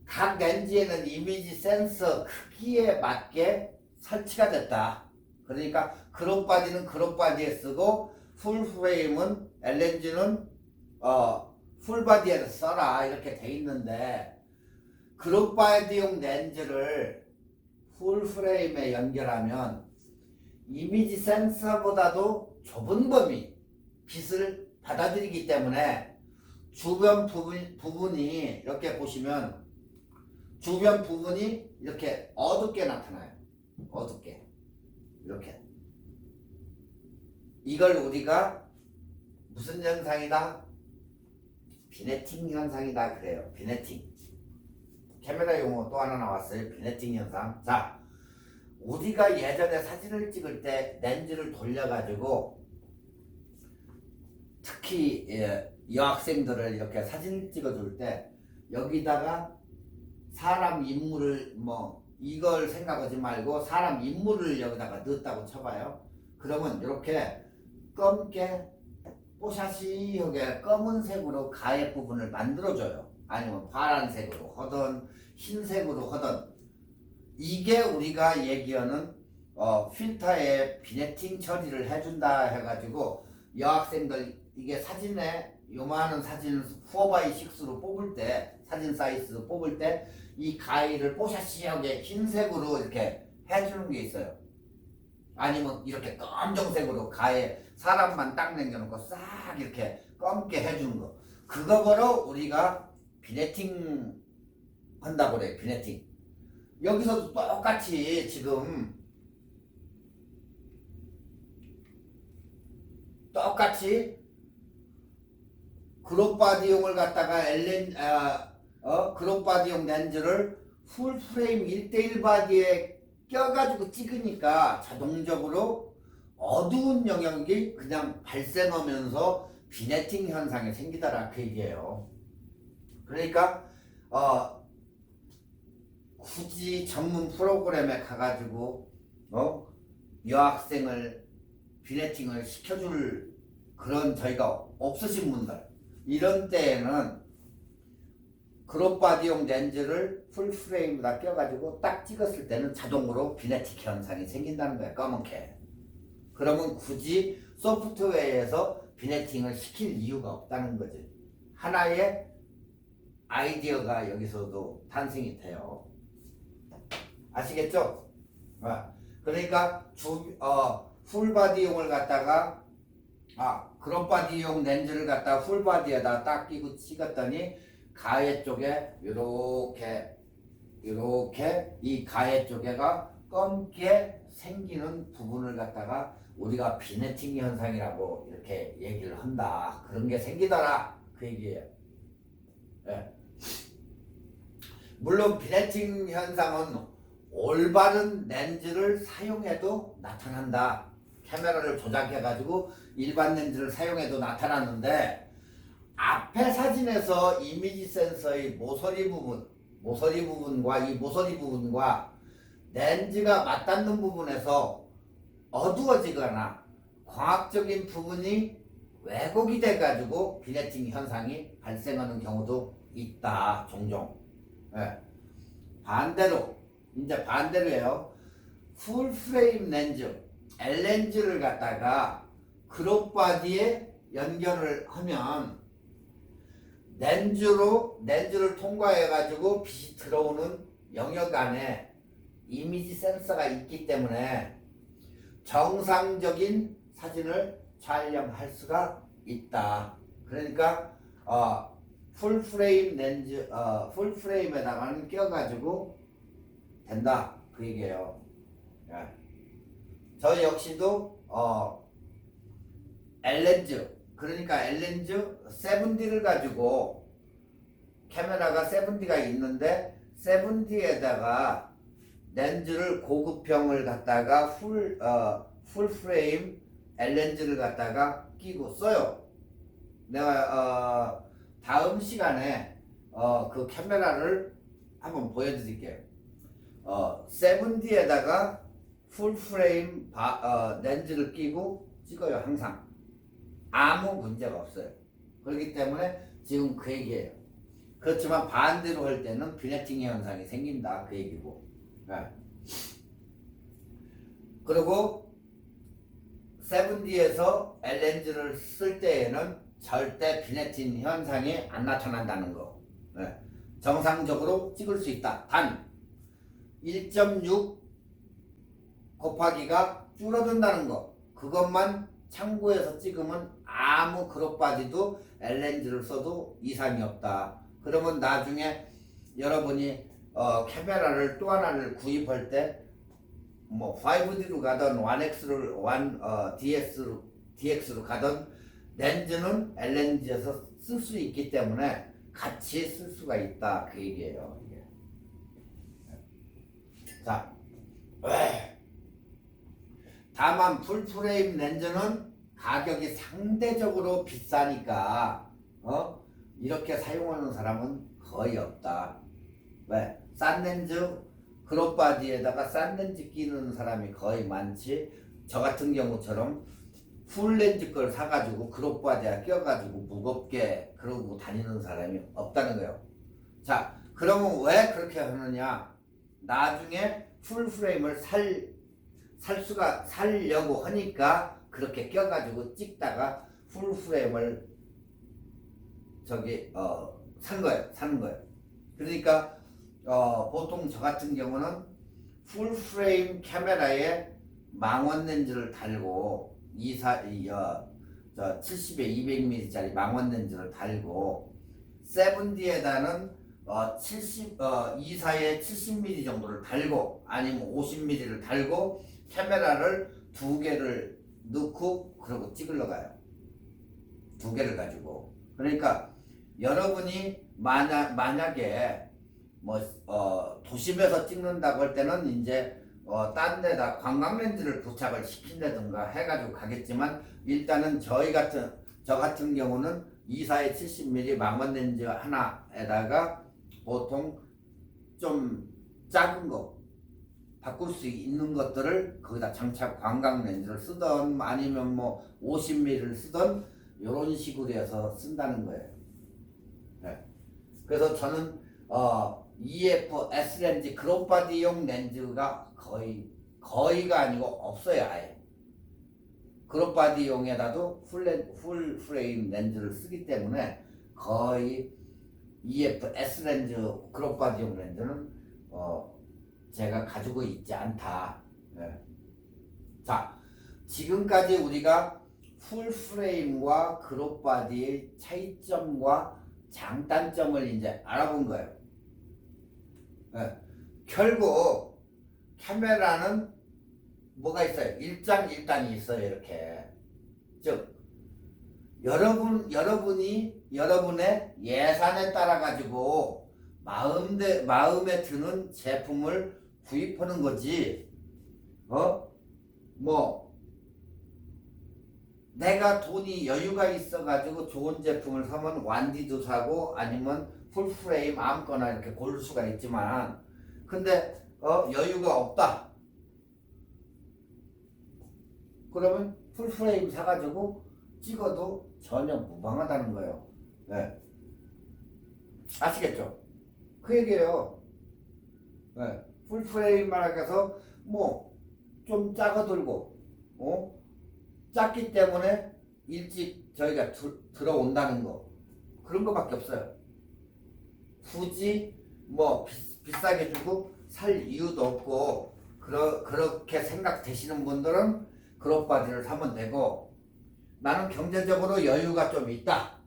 각 렌즈에는 이미지 센서 크기에 맞게 설치가 됐다. 그러니까 그룹바디는 그룹바디에 쓰고 풀프레임은 L렌즈는 풀바디에 써라 이렇게 돼 있는데, 그룹바디용 렌즈를 풀프레임에 연결하면 이미지 센서보다도 좁은 범위 빛을 받아들이기 때문에 주변 부분이 이렇게 보시면 주변 부분이 이렇게 어둡게 나타나요. 어둡게 이렇게. 이걸 우리가 무슨 현상이다? 비네팅 현상이다 그래요. 비네팅. 카메라 용어 또 하나 나왔어요. 비네팅 현상. 자, 우리가 예전에 사진을 찍을 때 렌즈를 돌려가지고 특히 여학생들을 이렇게 사진을 찍어줄 때 여기다가 사람 인물을 이걸 생각하지 말고 사람 인물을 여기다가 넣었다고 쳐봐요. 그러면 이렇게 검게 뽀샤시하게 검은색으로 가해 부분을 만들어줘요. 아니면 파란색으로 하든 흰색으로 하든. 이게 우리가 얘기하는 필터에 비네팅 처리를 해준다 해가지고 여학생들 이게 사진에 요만한 사진 4x6로 뽑을 때 사진 사이즈 뽑을 때 이 가위를 뽀샤시하게 흰색으로 이렇게 해주는 게 있어요. 아니면 이렇게 검정색으로 가에 사람만 딱 남겨놓고 싹 이렇게 검게 해주는 거, 그거 보러 우리가 비네팅 한다고 그래요. 비네팅. 여기서도 똑같이 지금 똑같이 그룹바디용을 갖다가 그룹바디용 렌즈를 풀프레임 1:1 바디에 껴가지고 찍으니까 자동적으로 어두운 영역이 그냥 발생하면서 비네팅 현상이 생기더라 그 얘기예요. 그러니까 굳이 전문 프로그램에 가가지고 여학생을 비네팅을 시켜줄 그런 저희가 없으신 분들, 이런 때에는 그룹바디용 렌즈를 풀프레임에다 껴가지고 딱 찍었을 때는 자동으로 비네팅 현상이 생긴다는 거야. 검은게. 그러면 굳이 소프트웨어에서 비네팅을 시킬 이유가 없다는 거지. 하나의 아이디어가 여기서도 탄생이 돼요. 아시겠죠? 그러니까 풀바디용을 갖다가 그룹바디용 렌즈를 갖다가 풀바디에다 딱 끼고 찍었더니 가해 쪽에 요렇게 이 가해 쪽에가 검게 생기는 부분을 갖다가 우리가 비네팅 현상이라고 이렇게 얘기를 한다. 그런 게 생기더라 그 얘기예요. 네. 물론 비네팅 현상은 올바른 렌즈를 사용해도 나타난다. 카메라를 조작해가지고 일반 렌즈를 사용해도 나타나는데, 앞에 사진에서 이미지 센서의 모서리 부분과 이 모서리 부분과 렌즈가 맞닿는 부분에서 어두워지거나 광학적인 부분이 왜곡이 돼가지고 비네팅 현상이 발생하는 경우도 있다. 종종. 반대로예요. 풀프레임 렌즈, L렌즈를 갖다가 그룹바디에 연결을 하면 렌즈를 통과해가지고 빛이 들어오는 영역 안에 이미지 센서가 있기 때문에 정상적인 사진을 촬영할 수가 있다. 그러니까 풀프레임 렌즈, 풀프레임에다가는 껴가지고 된다 그 얘기예요. 저 역시도 L렌즈, 그러니까 L렌즈 7D를 가지고, 카메라가 7D가 있는데 7D에다가 렌즈를 고급형을 갖다가 풀프레임 L렌즈를 갖다가 끼고 써요. 내가 다음 시간에 그 카메라를 한번 보여드릴게요. 7D에다가 풀프레임 렌즈를 끼고 찍어요. 항상 아무 문제가 없어요. 그렇기 때문에 지금 그 얘기예요. 그렇지만 반대로 할 때는 비네팅 현상이 생긴다 그 얘기고. 그리고 7D에서 L렌즈를 쓸 때에는 절대 비네팅 현상이 안 나타난다는 거. 정상적으로 찍을 수 있다. 단 1.6 곱하기가 줄어든다는 거, 그것만 참고해서 찍으면 아무 그룹바디도 L렌즈를 써도 이상이 없다. 그러면 나중에 여러분이 카메라를 또 하나를 구입할 때 뭐 5D로 가든 DX로 가든 렌즈는 L렌즈에서 쓸 수 있기 때문에 같이 쓸 수가 있다 그 얘기예요. 이게. 자, 다만 풀프레임 렌즈는 가격이 상대적으로 비싸니까 이렇게 사용하는 사람은 거의 없다. 왜? 싼 렌즈, 그룹바디에다가 싼 렌즈 끼는 사람이 거의 많지. 저 같은 경우처럼 풀 렌즈 걸 사가지고 그룹바디에 껴가지고 무겁게 그러고 다니는 사람이 없다는 거예요. 자, 그러면 왜 그렇게 하느냐? 나중에 풀프레임을 살려고 하니까 그렇게 껴가지고 찍다가 풀프레임을 사는 거예요. 그러니까 보통 저 같은 경우는 풀프레임 카메라에 망원 렌즈를 달고 70에 200mm짜리 망원 렌즈를 달고 7D에다는 24에 70mm 정도를 달고 아니면 50mm를 달고 카메라를 두 개를 넣고 그러고 찍으러 가요. 두 개를 가지고. 그러니까 여러분이 만약에 뭐 도심에서 찍는다고 할 때는 이제 딴 데다 관광렌즈를 부착을 시킨다든가 해가지고 가겠지만, 일단은 저 같은 경우는 24에 70mm 망원 렌즈 하나에다가 보통 좀 작은 거 바꿀 수 있는 것들을 거기다 장착 관광 렌즈를 쓰던 아니면 뭐 50mm를 쓰던 이런 식으로 해서 쓴다는 거예요. 네. 그래서 저는 EF S 렌즈 크롭바디용 렌즈가 거의가 아니고 없어요. 아예 크롭바디용에다도 풀 프레임 렌즈를 쓰기 때문에 거의 EF S 렌즈 크롭바디용 렌즈는 제가 가지고 있지 않다. 네. 자, 지금까지 우리가 풀 프레임과 크롭바디의 차이점과 장단점을 이제 알아본 거예요. 네. 결국 카메라는 뭐가 있어요? 일장일단이 있어요. 이렇게. 즉 여러분이 여러분의 예산에 따라 가지고 마음에 드는 제품을 구입하는 거지. 뭐 내가 돈이 여유가 있어 가지고 좋은 제품을 사면 완디도 사고 아니면 풀프레임 아무거나 이렇게 고를 수가 있지만, 근데 여유가 없다 그러면 풀프레임 사가지고 찍어도 전혀 무방하다는 거예요. 네. 아시겠죠? 그 얘기예요. 네. 풀프레임만 해서 뭐 좀 작아들고 작기 때문에 일찍 저희가 들어온다는 거, 그런 거밖에 없어요. 굳이 뭐 비싸게 주고 살 이유도 없고, 그렇게 생각되시는 분들은 크롭바디를 사면 되고, 나는 경제적으로 여유가 좀 있다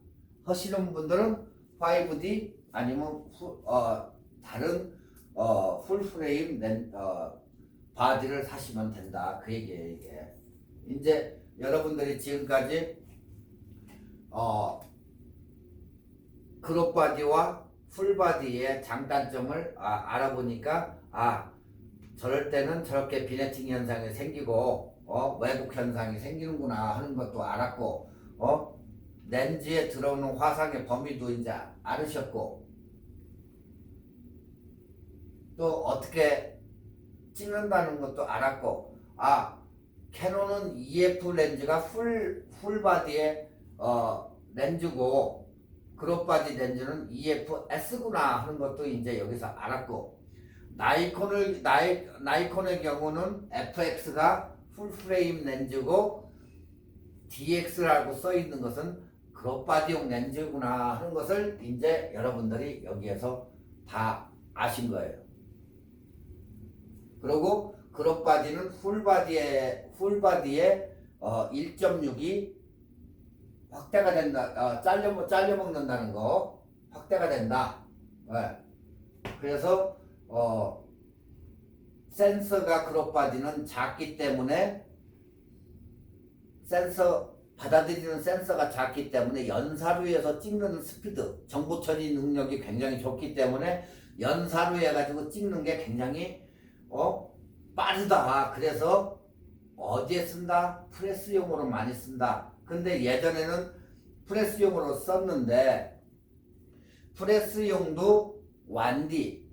하시는 분들은 5D 아니면 다른 풀프레임 바디를 사시면 된다, 그 얘기예요. 이게 이제 여러분들이 지금까지 크롭바디와 풀바디의 장단점을 알아보니까, 저럴 때는 저렇게 비네팅 현상이 생기고 왜곡 현상이 생기는구나 하는 것도 알았고, 렌즈에 들어오는 화상의 범위도 이제 알으셨고, 또 어떻게 찍는다는 것도 알았고, 캐논은 EF 렌즈가 풀바디의 렌즈고 크롭바디 렌즈는 EF-S구나 하는 것도 이제 여기서 알았고, 나이콘의 경우는 FX가 풀프레임 렌즈고 DX라고 써있는 것은 크롭바디용 렌즈구나 하는 것을 이제 여러분들이 여기에서 다 아신 거예요. 그리고 크롭바디는 풀바디의 1.6이 확대가 된다. 잘려 먹는다는 거, 확대가 된다. 네. 그래서 센서가 크롭바디는 작기 때문에 받아들이는 센서가 작기 때문에 연사루에서 찍는 스피드, 정보 처리 능력이 굉장히 좋기 때문에 연사루 해가지고 찍는 게 굉장히 빠르다. 그래서 어디에 쓴다? 프레스용으로 많이 쓴다. 근데 예전에는 프레스용으로 썼는데, 프레스용도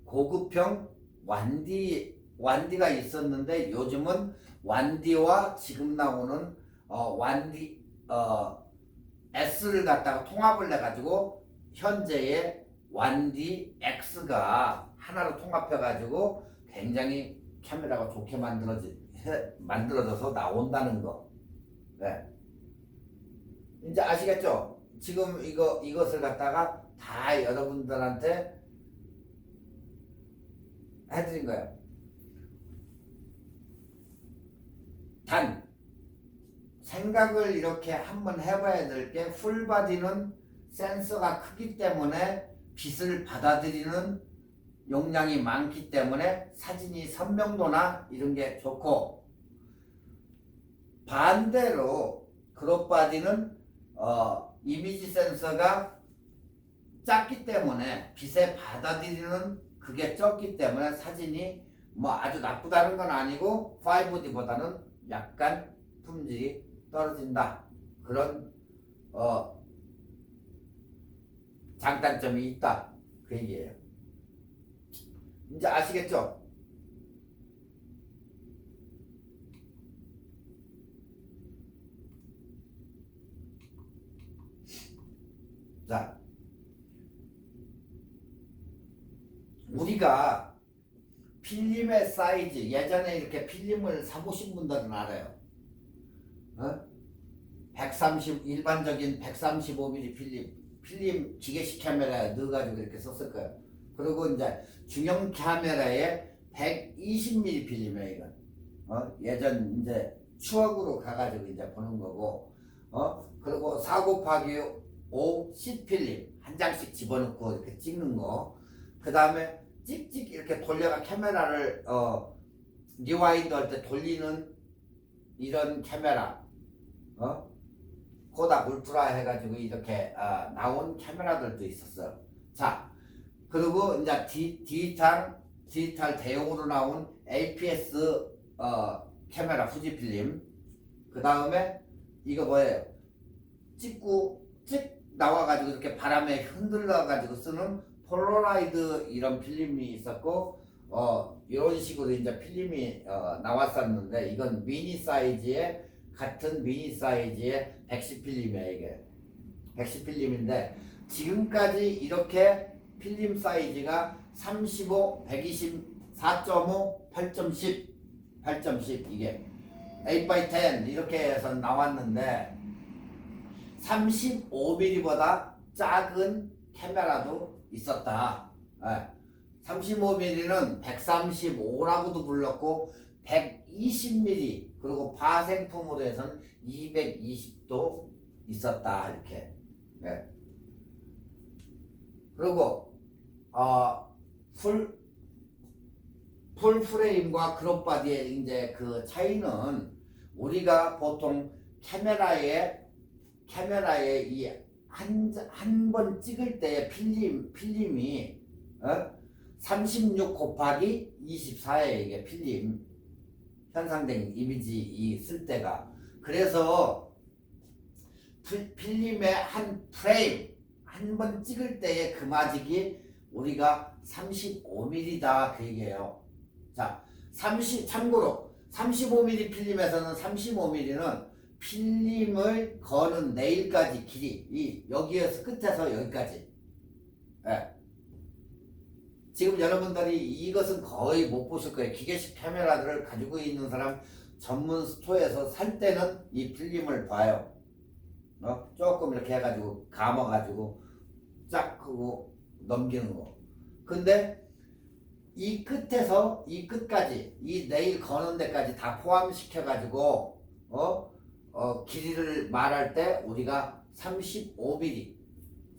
고급형 완디가 있었는데, 요즘은 완디와 지금 나오는 S를 갖다가 통합을 해가지고 현재의 완디 X가 하나로 통합해가지고 굉장히 카메라가 좋게 만들어져서 나온다는 거. 네. 이제 아시겠죠? 지금 이것을 갖다가 다 여러분들한테 해드린 거예요. 단 생각을 이렇게 한번 해봐야 될 게, 풀바디는 센서가 크기 때문에 빛을 받아들이는 용량이 많기 때문에 사진이 선명도나 이런 게 좋고, 반대로 크롭바디는 이미지 센서가 작기 때문에 빛에 받아들이는 그게 적기 때문에 사진이 뭐 아주 나쁘다는 건 아니고 5D보다는 약간 품질이 떨어진다. 그런 장단점이 있다. 그 얘기예요. 이제 아시겠죠? 자, 우리가 필름의 사이즈, 예전에 이렇게 필름을 사보신 분들은 알아요. 130, 일반적인 135mm 필름 기계식 카메라에 넣어가지고 이렇게 썼을 거예요. 그리고 이제 중형 카메라에 120mm 필름이에요, 이건. 예전 이제 추억으로 가가지고 이제 보는 거고, 그리고 4 곱하기 5 C 필름 한 장씩 집어넣고 이렇게 찍는 거. 그 다음에 찍찍 이렇게 돌려가 카메라를 리와인드 할 때 돌리는 이런 카메라, 코닥 울트라 해가지고 이렇게 나온 카메라들도 있었어요. 자, 그리고 이제 디지털 대용으로 나온 APS 카메라 후지필름. 그 다음에 이거 뭐예요? 찍고 찍 나와가지고 이렇게 바람에 흔들려가지고 쓰는 폴라로이드 이런 필름이 있었고, 이런 식으로 이제 필름이 나왔었는데, 이건 미니 사이즈의 같은 미니 사이즈의 110 필름이에요. 이게 110 필름인데 지금까지 이렇게 필름 사이즈가 35, 120, 4.5, 8.10, 8.10 이게 8x10 이렇게 해서 나왔는데 35mm보다 작은 카메라도 있었다. 35mm는 135라고도 불렀고 120mm 그리고 파생품으로 해서는 220도 있었다. 이렇게. 그리고 풀 프레임과 크롭 바디의 이제 그 차이는 우리가 보통 카메라에 이 한 번 찍을 때 필름이 36 곱하기 24에 이게 필름 현상된 이미지 이 쓸 때가. 그래서 필름의 한 프레임 한 번 찍을 때의 금화직이 우리가 35mm다 그 얘기예요. 자, 참고로 35mm 필름에서는 35mm는 필름을 거는 네일까지 길이 여기에서 끝에서 여기까지. 지금 여러분들이 이것은 거의 못 보실 거예요. 기계식 카메라들을 가지고 있는 사람 전문 스토어에서 살 때는 이 필름을 봐요. 조금 이렇게 해가지고 감아가지고 쫙 하고 넘기는 거. 근데 이 끝에서 이 끝까지 이 네일 거는 데까지 다 포함시켜가지고 길이를 말할 때 우리가 35mm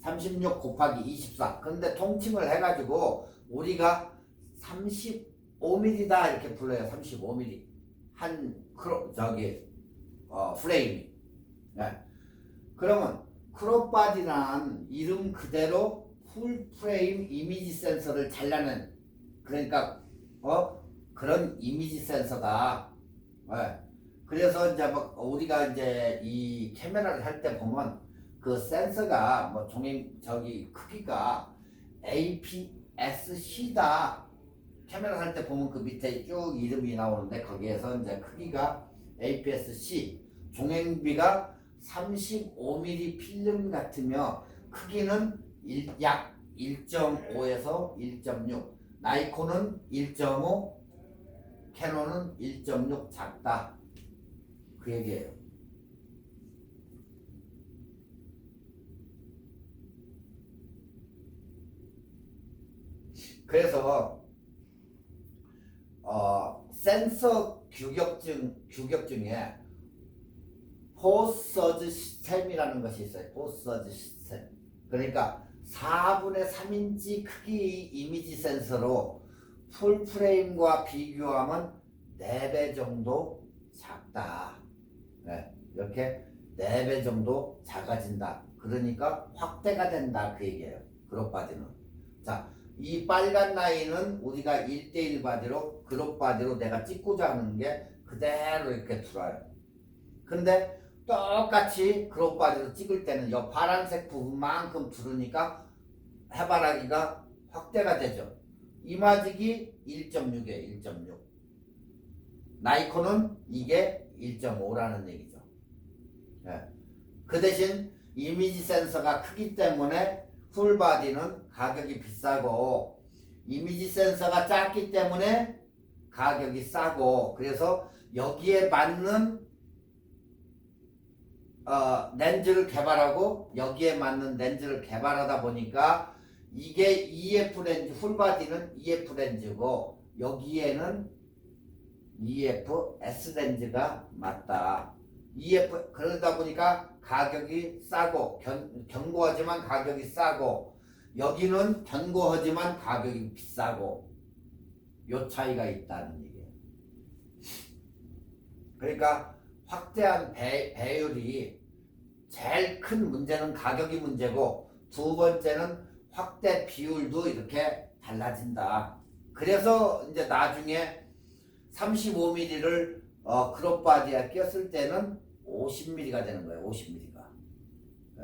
36 곱하기 24 근데 통칭을 해가지고 우리가 35mm다 이렇게 불러요. 35mm 한 프레임이. 그러면 크롭바디란 이름 그대로 풀 프레임 이미지 센서를 잘라낸 그러니까 그런 이미지 센서다. 그래서 이제 뭐 우리가 이제 이 카메라를 할 때 보면 그 센서가 뭐 크기가 APS-C다. 카메라 할 때 보면 그 밑에 쭉 이름이 나오는데 거기에서 이제 크기가 APS-C, 종횡비가 35mm 필름 같으며 크기는 약 1.5에서 1.6, 나이콘은 1.5, 캐논은 1.6 작다. 그 얘기예요. 그래서 센서 규격증 중에 포서즈 시스템이라는 것이 있어요. 포서즈 시스템. 그러니까 4분의 3인치 크기 이미지 센서로 풀 프레임과 비교하면 4배 정도 작다. 이렇게 4배 정도 작아진다. 그러니까 확대가 된다 그 얘기예요. 그룹 바디는. 자, 이 빨간 라인은 우리가 1대1 바디로 그룹 바디로 내가 찍고자 하는 게 그대로 이렇게 들어요. 근데 똑같이 그룹 바디로 찍을 때는 이 파란색 부분만큼 두르니까 해바라기가 확대가 되죠. 이마지기 1.6이에요. 1.6. 나이콘은 이게 1.5라는 얘기죠. 네. 그 대신 이미지 센서가 크기 때문에 풀바디는 가격이 비싸고 이미지 센서가 작기 때문에 가격이 싸고, 그래서 여기에 맞는 렌즈를 개발하고 여기에 맞는 렌즈를 개발하다 보니까 이게 EF 렌즈, 풀바디는 EF 렌즈고 여기에는 EF S 렌즈가 맞다. EF 그러다 보니까 가격이 싸고 견고하지만 가격이 싸고, 여기는 견고하지만 가격이 비싸고, 요 차이가 있다는 얘기예요. 그러니까 확대한 배율이 제일 큰 문제는 가격이 문제고, 두 번째는 확대 비율도 이렇게 달라진다. 그래서 이제 나중에 35mm를 크롭 바디에 꼈을 때는 50mm가 되는 거예요. 50mm가. 네.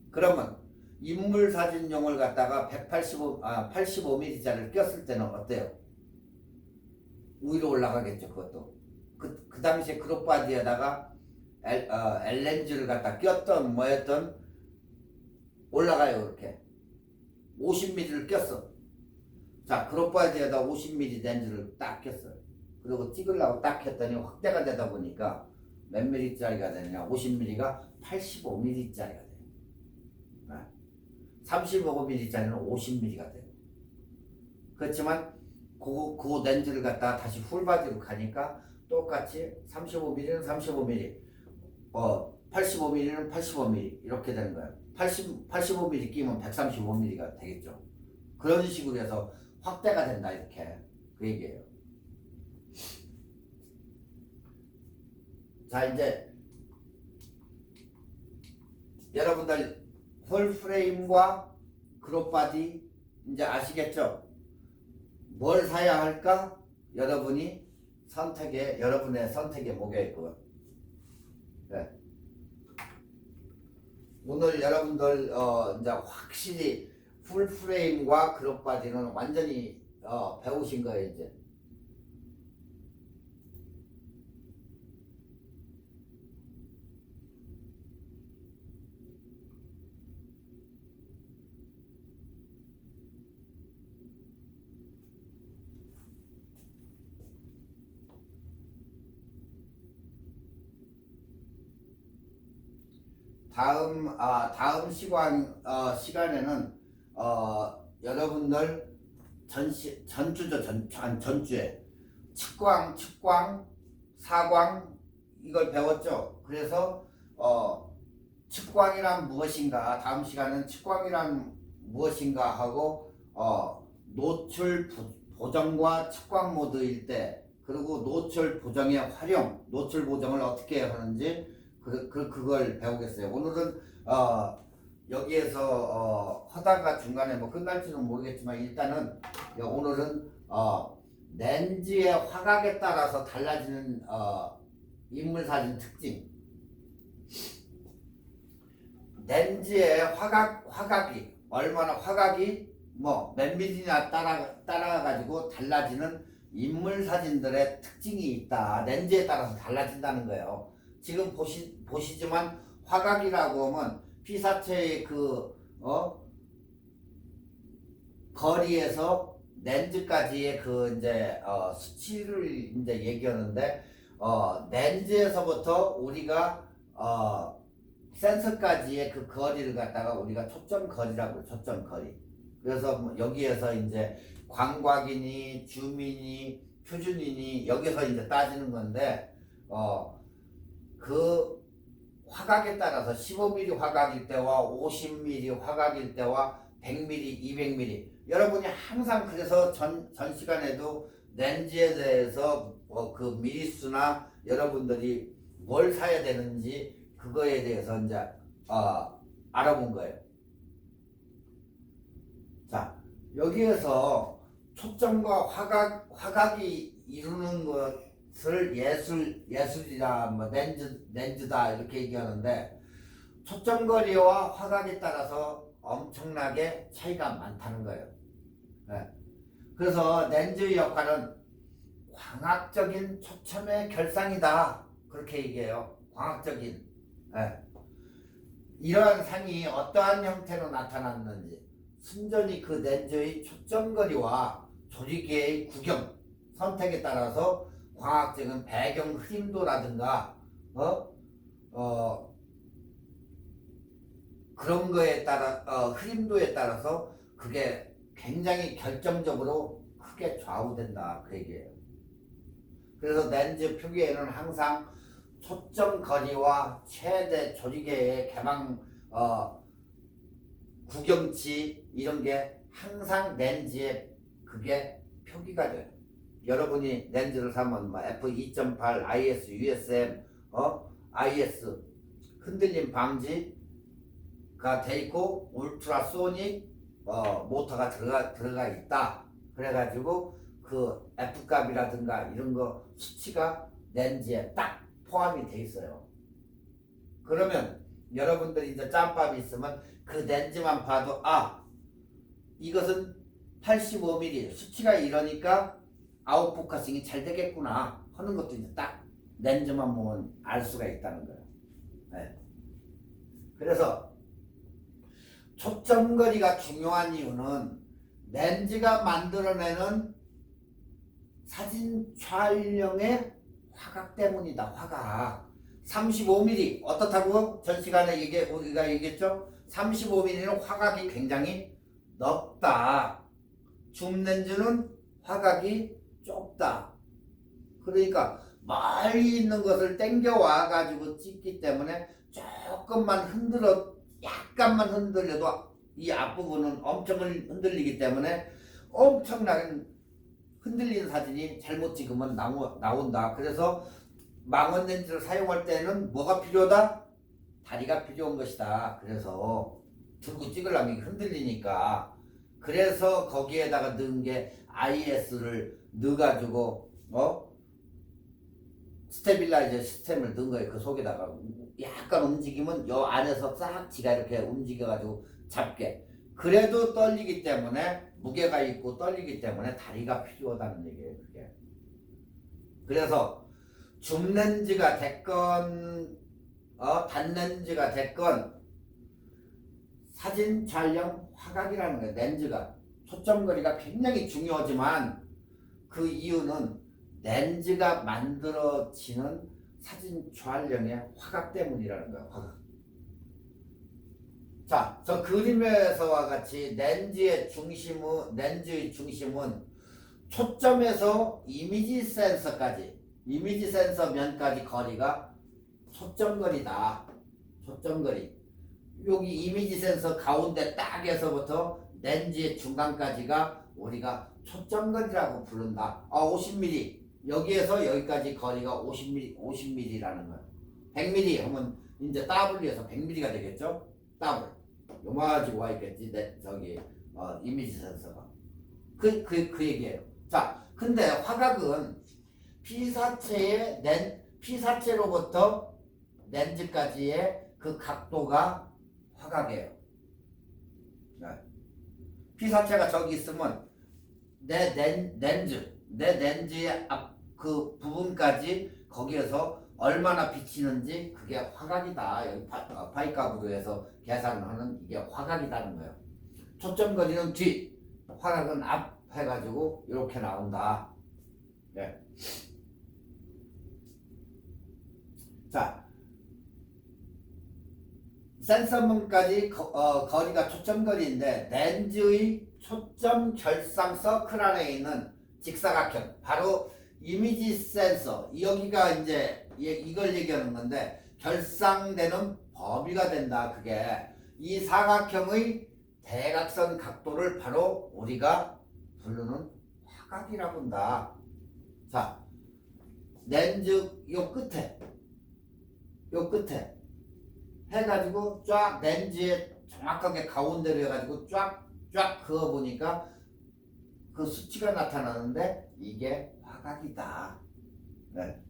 그러면 인물 사진용을 갖다가 85mm짜리를 꼈을 때는 어때요? 위로 올라가겠죠. 그것도. 그 당시에 크롭 바디에다가 L렌즈를 갖다 꼈던 뭐였던 올라가요. 이렇게 50mm를 꼈어. 자, 크롭 바디에다 50mm 렌즈를 딱 꼈어요. 그리고 찍으려고 딱 했더니 확대가 되다 보니까 몇 mm짜리가 되느냐? 50mm가 85mm짜리가 돼요. 35mm짜리는 50mm가 돼요. 그렇지만 그 렌즈를 갖다가 다시 풀바디로 가니까 똑같이 35mm는 35mm, 85mm는 85mm 이렇게 되는 거예요. 85mm 끼면 135mm가 되겠죠. 그런 식으로 해서 확대가 된다, 이렇게 그 얘기예요. 자, 이제 여러분들 홀프레임과 그룹바디 이제 아시겠죠? 뭘 사야 할까? 여러분의 선택에 목여 있고요. 네. 오늘 여러분들 이제 확실히 풀프레임과 그룹바디는 완전히 배우신 거예요. 이제 다음 시간에는 여러분들 전주에 측광, 사광 이걸 배웠죠. 그래서 측광이란 무엇인가, 다음 시간은 측광이란 무엇인가 하고 노출 보정과 측광 모드일 때, 그리고 노출 보정의 활용, 노출 보정을 어떻게 하는지 그걸 배우겠어요. 오늘은 여기에서 하다가 중간에 뭐 끝날지는 모르겠지만, 일단은 오늘은 렌즈의 화각에 따라서 달라지는 인물사진 특징, 렌즈의 화각이 얼마나 몇 밀리나 따라가지고 달라지는 인물사진들의 특징이 있다. 렌즈에 따라서 달라진다는 거예요. 지금 보시지만 화각이라고 하면 피사체의 거리에서 렌즈까지의 이제 수치를 이제 얘기하는데, 렌즈에서부터 우리가 센서까지의 그 거리를 갖다가 우리가 초점 거리라고, 초점 거리. 그래서 여기에서 이제 광각이니 줌이니 표준이니 여기서 이제 따지는 건데, 그 화각에 따라서 15mm 화각일 때와 50mm 화각일 때와 100mm, 200mm, 여러분이 항상 그래서 전 시간에도 렌즈에 대해서 그 미리수나 여러분들이 뭘 사야 되는지 그거에 대해서 이제 알아본 거예요. 자, 여기에서 초점과 화각이 이루는 것을 예술이다, 뭐 렌즈다 이렇게 얘기하는데, 초점거리와 화각에 따라서 엄청나게 차이가 많다는 거예요. 네. 그래서 렌즈의 역할은 광학적인 초점의 결상이다, 그렇게 얘기해요. 광학적인. 네. 이러한 상이 어떠한 형태로 나타났는지 순전히 그 렌즈의 초점거리와 조리개의 구경, 선택에 따라서 광학적인 배경 흐림도라든가 그런 거에 따라 흐림도에 따라서 그게 굉장히 결정적으로 크게 좌우된다, 그 얘기예요. 그래서 렌즈 표기에는 항상 초점 거리와 최대 조리개의 개방 구경치 이런 게 항상 렌즈에 그게 표기가 돼요. 여러분이 렌즈를 사면 뭐 f2.8, IS, USM, IS 흔들림 방지가 돼 있고 울트라소닉 모터가 들어가 있다. 그래가지고 그 F 값이라든가 이런 거 수치가 렌즈에 딱 포함이 돼 있어요. 그러면 여러분들이 이제 짬밥이 있으면 그 렌즈만 봐도 이것은 85mm 수치가 이러니까 아웃포커싱이 잘 되겠구나 하는 것도 이제 딱 렌즈만 보면 알 수가 있다는 거예요. 네. 그래서 초점거리가 중요한 이유는 렌즈가 만들어내는 사진 촬영의 화각 때문이다. 화각 35mm 어떻다고 전 시간에 우리가 얘기했죠. 35mm는 화각이 굉장히 넓다. 줌 렌즈는 화각이 좁다. 그러니까 멀리 있는 것을 당겨와 가지고 찍기 때문에 약간만 흔들려도 이 앞부분은 엄청 흔들리기 때문에 엄청나게 흔들리는 사진이 잘못 찍으면 나온다. 그래서 망원 렌즈를 사용할 때는 뭐가 필요하다? 다리가 필요한 것이다. 그래서 들고 찍으려면 흔들리니까. 그래서 거기에다가 넣은 게 IS를 넣어가지고 스테빌라이저 시스템을 넣은 거예요. 그 속에다가 약간 움직이면 요 안에서 싹 지가 이렇게 움직여가지고 잡게. 그래도 떨리기 때문에 무게가 있고 떨리기 때문에 다리가 필요하다는 얘기예요. 그게. 그래서 줌 렌즈가 됐건 단렌즈가 됐건 사진 촬영 화각이라는 거예요. 렌즈가 초점거리가 굉장히 중요하지만 그 이유는 렌즈가 만들어지는 사진 촬영의 화각 때문이라는 거예요. 화각. 자, 저 그림에서와 같이 렌즈의 중심은 초점에서 이미지 센서 면까지 거리가 초점거리다. 초점거리. 여기 이미지 센서 가운데 딱에서부터 렌즈의 중간까지가 우리가 초점거리라고 부른다. 50mm. 여기에서 여기까지 거리가 50mm라는 거예요. 100mm 하면 이제 W에서 100mm가 되겠죠? W. 요만하게 와 있겠지. 이미지 센서가. 그 얘기예요. 자, 근데 화각은 피사체로부터 렌즈까지의 그 각도가 화각이에요. 네. 피사체가 저기 있으면 내 렌즈의 앞 그 부분까지 거기에서 얼마나 비치는지 그게 화각이다. 여기 파이값으로 해서 계산하는 이게 화각이라는 거예요. 초점거리는 뒤, 화각은 앞 해가지고 이렇게 나온다. 네. 자, 센서문까지 거리가 초점거리인데 렌즈의 초점 결상 서클 안에 있는 직사각형 바로 이미지 센서 여기가 이제 이걸 얘기하는 건데 결상되는 범위가 된다. 그게 이 사각형의 대각선 각도를 바로 우리가 부르는 화각이라고 한다. 자, 렌즈 요 끝에 해가지고 쫙 렌즈에 정확하게 가운데로 해가지고 쫙 그어보니까 그 수치가 나타나는데 이게 화각이다. 네.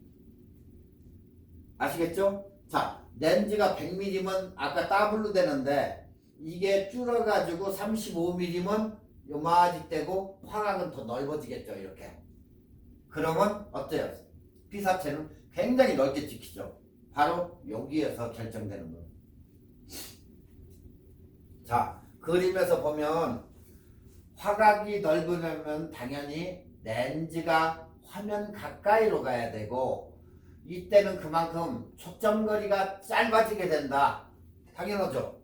아시겠죠? 자, 렌즈가 100mm면 아까 더블로 되는데 이게 줄어가지고 35mm면 요마직 되고 화각은 더 넓어지겠죠. 이렇게. 그러면 어때요? 피사체는 굉장히 넓게 찍히죠. 바로 여기에서 결정되는 거예요. 자, 그림에서 보면 화각이 넓으려면 당연히 렌즈가 화면 가까이로 가야 되고 이때는 그만큼 초점거리가 짧아지게 된다. 당연하죠.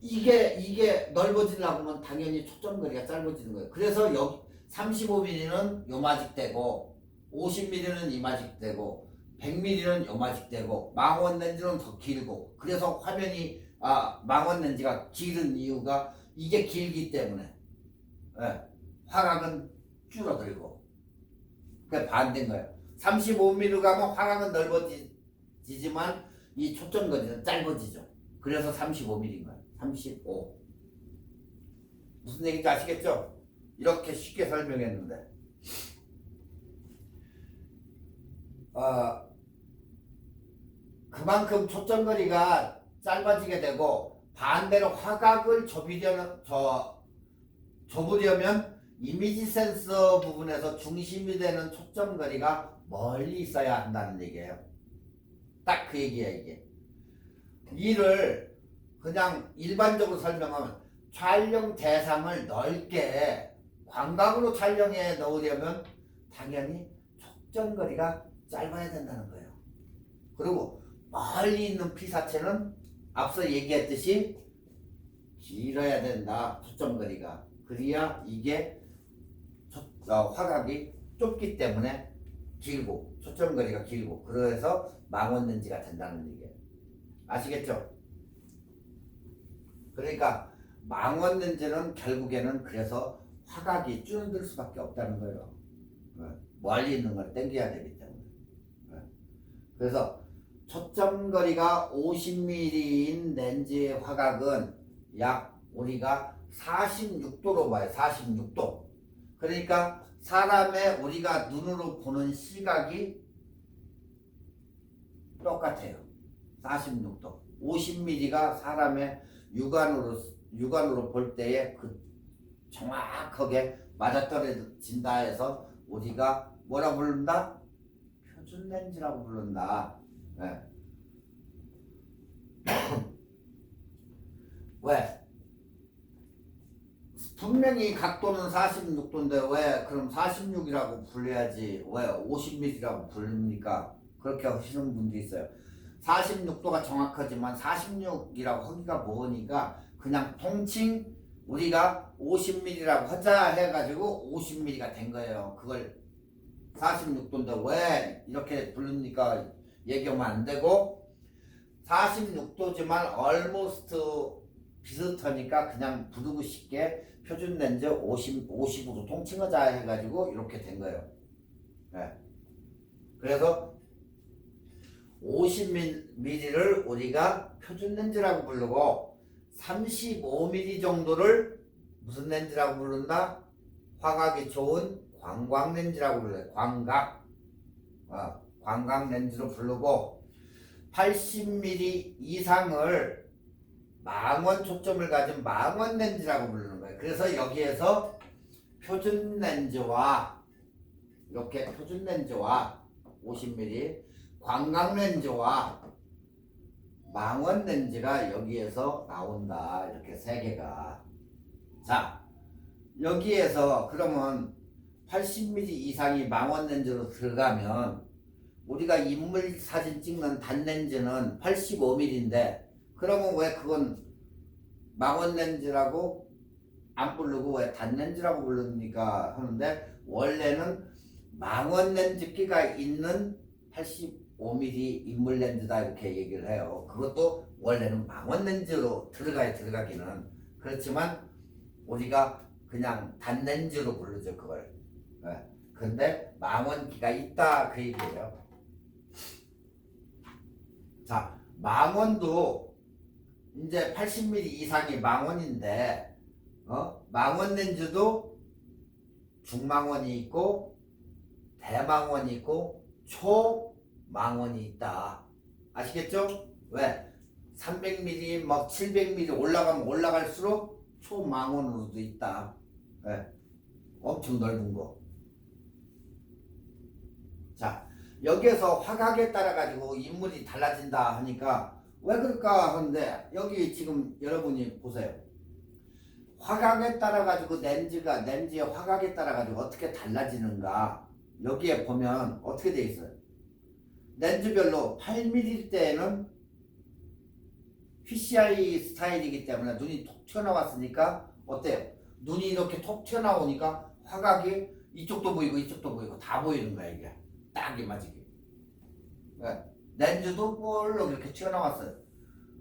이게 넓어지려고 하면 당연히 초점거리가 짧아지는 거예요. 그래서 여기 35mm는 요마직 되고 50mm는 이마직 되고 100mm는 요마직 되고 망원 렌즈는 더 길고 그래서 화면이 망원 렌즈가 길은 이유가 이게 길기 때문에 화각은 줄어들고 그게 반대인 거예요. 35mm 가면 화각은 넓어지지만 이 초점거리는 짧아지죠. 그래서 35mm인 거예요. 35. 무슨 얘기인지 아시겠죠? 이렇게 쉽게 설명했는데 그만큼 초점거리가 짧아지게 되고 반대로 화각을 좁으려면 이미지 센서 부분에서 중심이 되는 초점거리가 멀리 있어야 한다는 얘기예요. 딱 그 얘기예요. 이게 이를 그냥 일반적으로 설명하면 촬영 대상을 넓게 광각으로 촬영해 넣으려면 당연히 초점거리가 짧아야 된다는 거예요. 그리고 멀리 있는 피사체는 앞서 얘기했듯이 길어야 된다. 초점거리가. 그래야 이게 화각이 좁기 때문에 길고 초점거리가 길고 그래서 망원 렌즈가 된다는 얘기예요. 아시겠죠? 그러니까 망원 렌즈는 결국에는 그래서 화각이 줄어들 수밖에 없다는 거예요. 멀리 있는 걸 당겨야 되기 때문에. 그래서 초점거리가 50mm인 렌즈의 화각은 약 우리가 46도로 봐요. 46도. 그러니까 사람의 우리가 눈으로 보는 시각이 똑같아요. 46도. 50mm가 사람의 육안으로 볼 때에 그 정확하게 맞아떨어진다 해서 우리가 뭐라 부른다? 표준 렌즈라고 부른다. 네. 왜? 분명히 각도는 46도인데 왜 그럼 46이라고 불러야지 왜 50mm라고 부릅니까? 그렇게 하시는 분도 있어요. 46도가 정확하지만 46이라고 하기가 뭐니까 그냥 통칭 우리가 50mm라고 하자 해가지고 50mm가 된 거예요. 그걸 46도인데 왜 이렇게 부릅니까? 얘기하면 안 되고 46도지만 almost 비슷하니까 그냥 부르고 쉽게 표준 렌즈 50으로 통칭하자 해가지고 이렇게 된 거예요. 네. 그래서 50mm를 우리가 표준 렌즈라고 부르고 35mm 정도를 무슨 렌즈라고 부른다? 화각이 좋은 광각 렌즈라고 불러요. 광각 렌즈로 부르고 80mm 이상을 망원 초점을 가진 망원 렌즈라고 부르는 거예요. 그래서 여기에서 표준 렌즈와 이렇게 표준 렌즈와 50mm 광각 렌즈와 망원 렌즈가 여기에서 나온다. 이렇게 세 개가. 자, 여기에서 그러면 80mm 이상이 망원 렌즈로 들어가면 우리가 인물 사진 찍는 단렌즈는 85mm인데 그러면 왜 그건 망원 렌즈라고 안 부르고 왜 단렌즈라고 부릅니까? 하는데 원래는 망원 렌즈 끼가 있는 85mm 인물 렌즈다 이렇게 얘기를 해요. 그것도 원래는 망원 렌즈로 들어가기는 그렇지만 우리가 그냥 단렌즈로 부르죠 그걸. 근데 망원기가 있다 그 얘기예요. 자, 망원도 이제 80mm 이상이 망원인데 망원 렌즈도 중망원이 있고 대망원이 있고 초망원이 있다. 아시겠죠? 왜? 300mm 막 700mm 올라가면 올라갈수록 초망원으로도 있다. 네. 엄청 넓은 거. 자, 여기에서 화각에 따라 가지고 인물이 달라진다 하니까 왜 그럴까 하는데 여기 지금 여러분이 보세요. 화각에 따라 가지고 렌즈의 화각에 따라 가지고 어떻게 달라지는가 여기에 보면 어떻게 돼 있어요. 렌즈별로 8mm 때에는 PCI 스타일이기 때문에 눈이 톡 튀어나왔으니까 어때요? 눈이 이렇게 톡 튀어나오니까 화각이 이쪽도 보이고 이쪽도 보이고 다 보이는 거야 이게. 딱이 맞이게. 네. 렌즈도 볼록 이렇게 튀어나왔어요.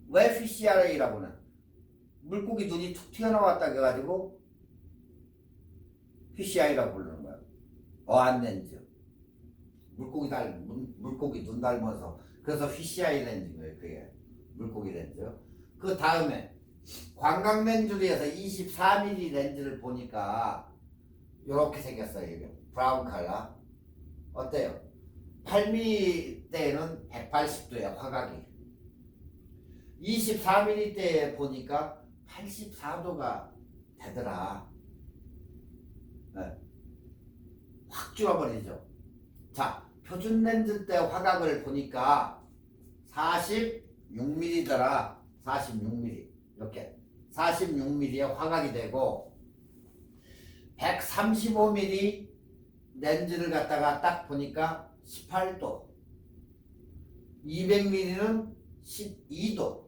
왜 PCR이라고는? 물고기 눈이 툭 튀어나왔다 해가지고 PCI라고 부르는 거야. 어안 렌즈. 물고기 눈 닮아서. 그래서 PCI 렌즈인 거예요. 그게. 물고기 렌즈. 그 다음에 광각 렌즈에서 24mm 렌즈를 보니까 이렇게 생겼어요. 이게. 브라운 컬러. 어때요? 8mm 때는 180도야 화각이. 24mm 때 보니까 84도가 되더라. 네. 확 줄어버리죠. 자, 표준 렌즈 때 화각을 보니까 46mm더라. 46mm 이렇게 46mm의 화각이 되고 135mm 렌즈를 갖다가 딱 보니까 18도, 200mm는 12도,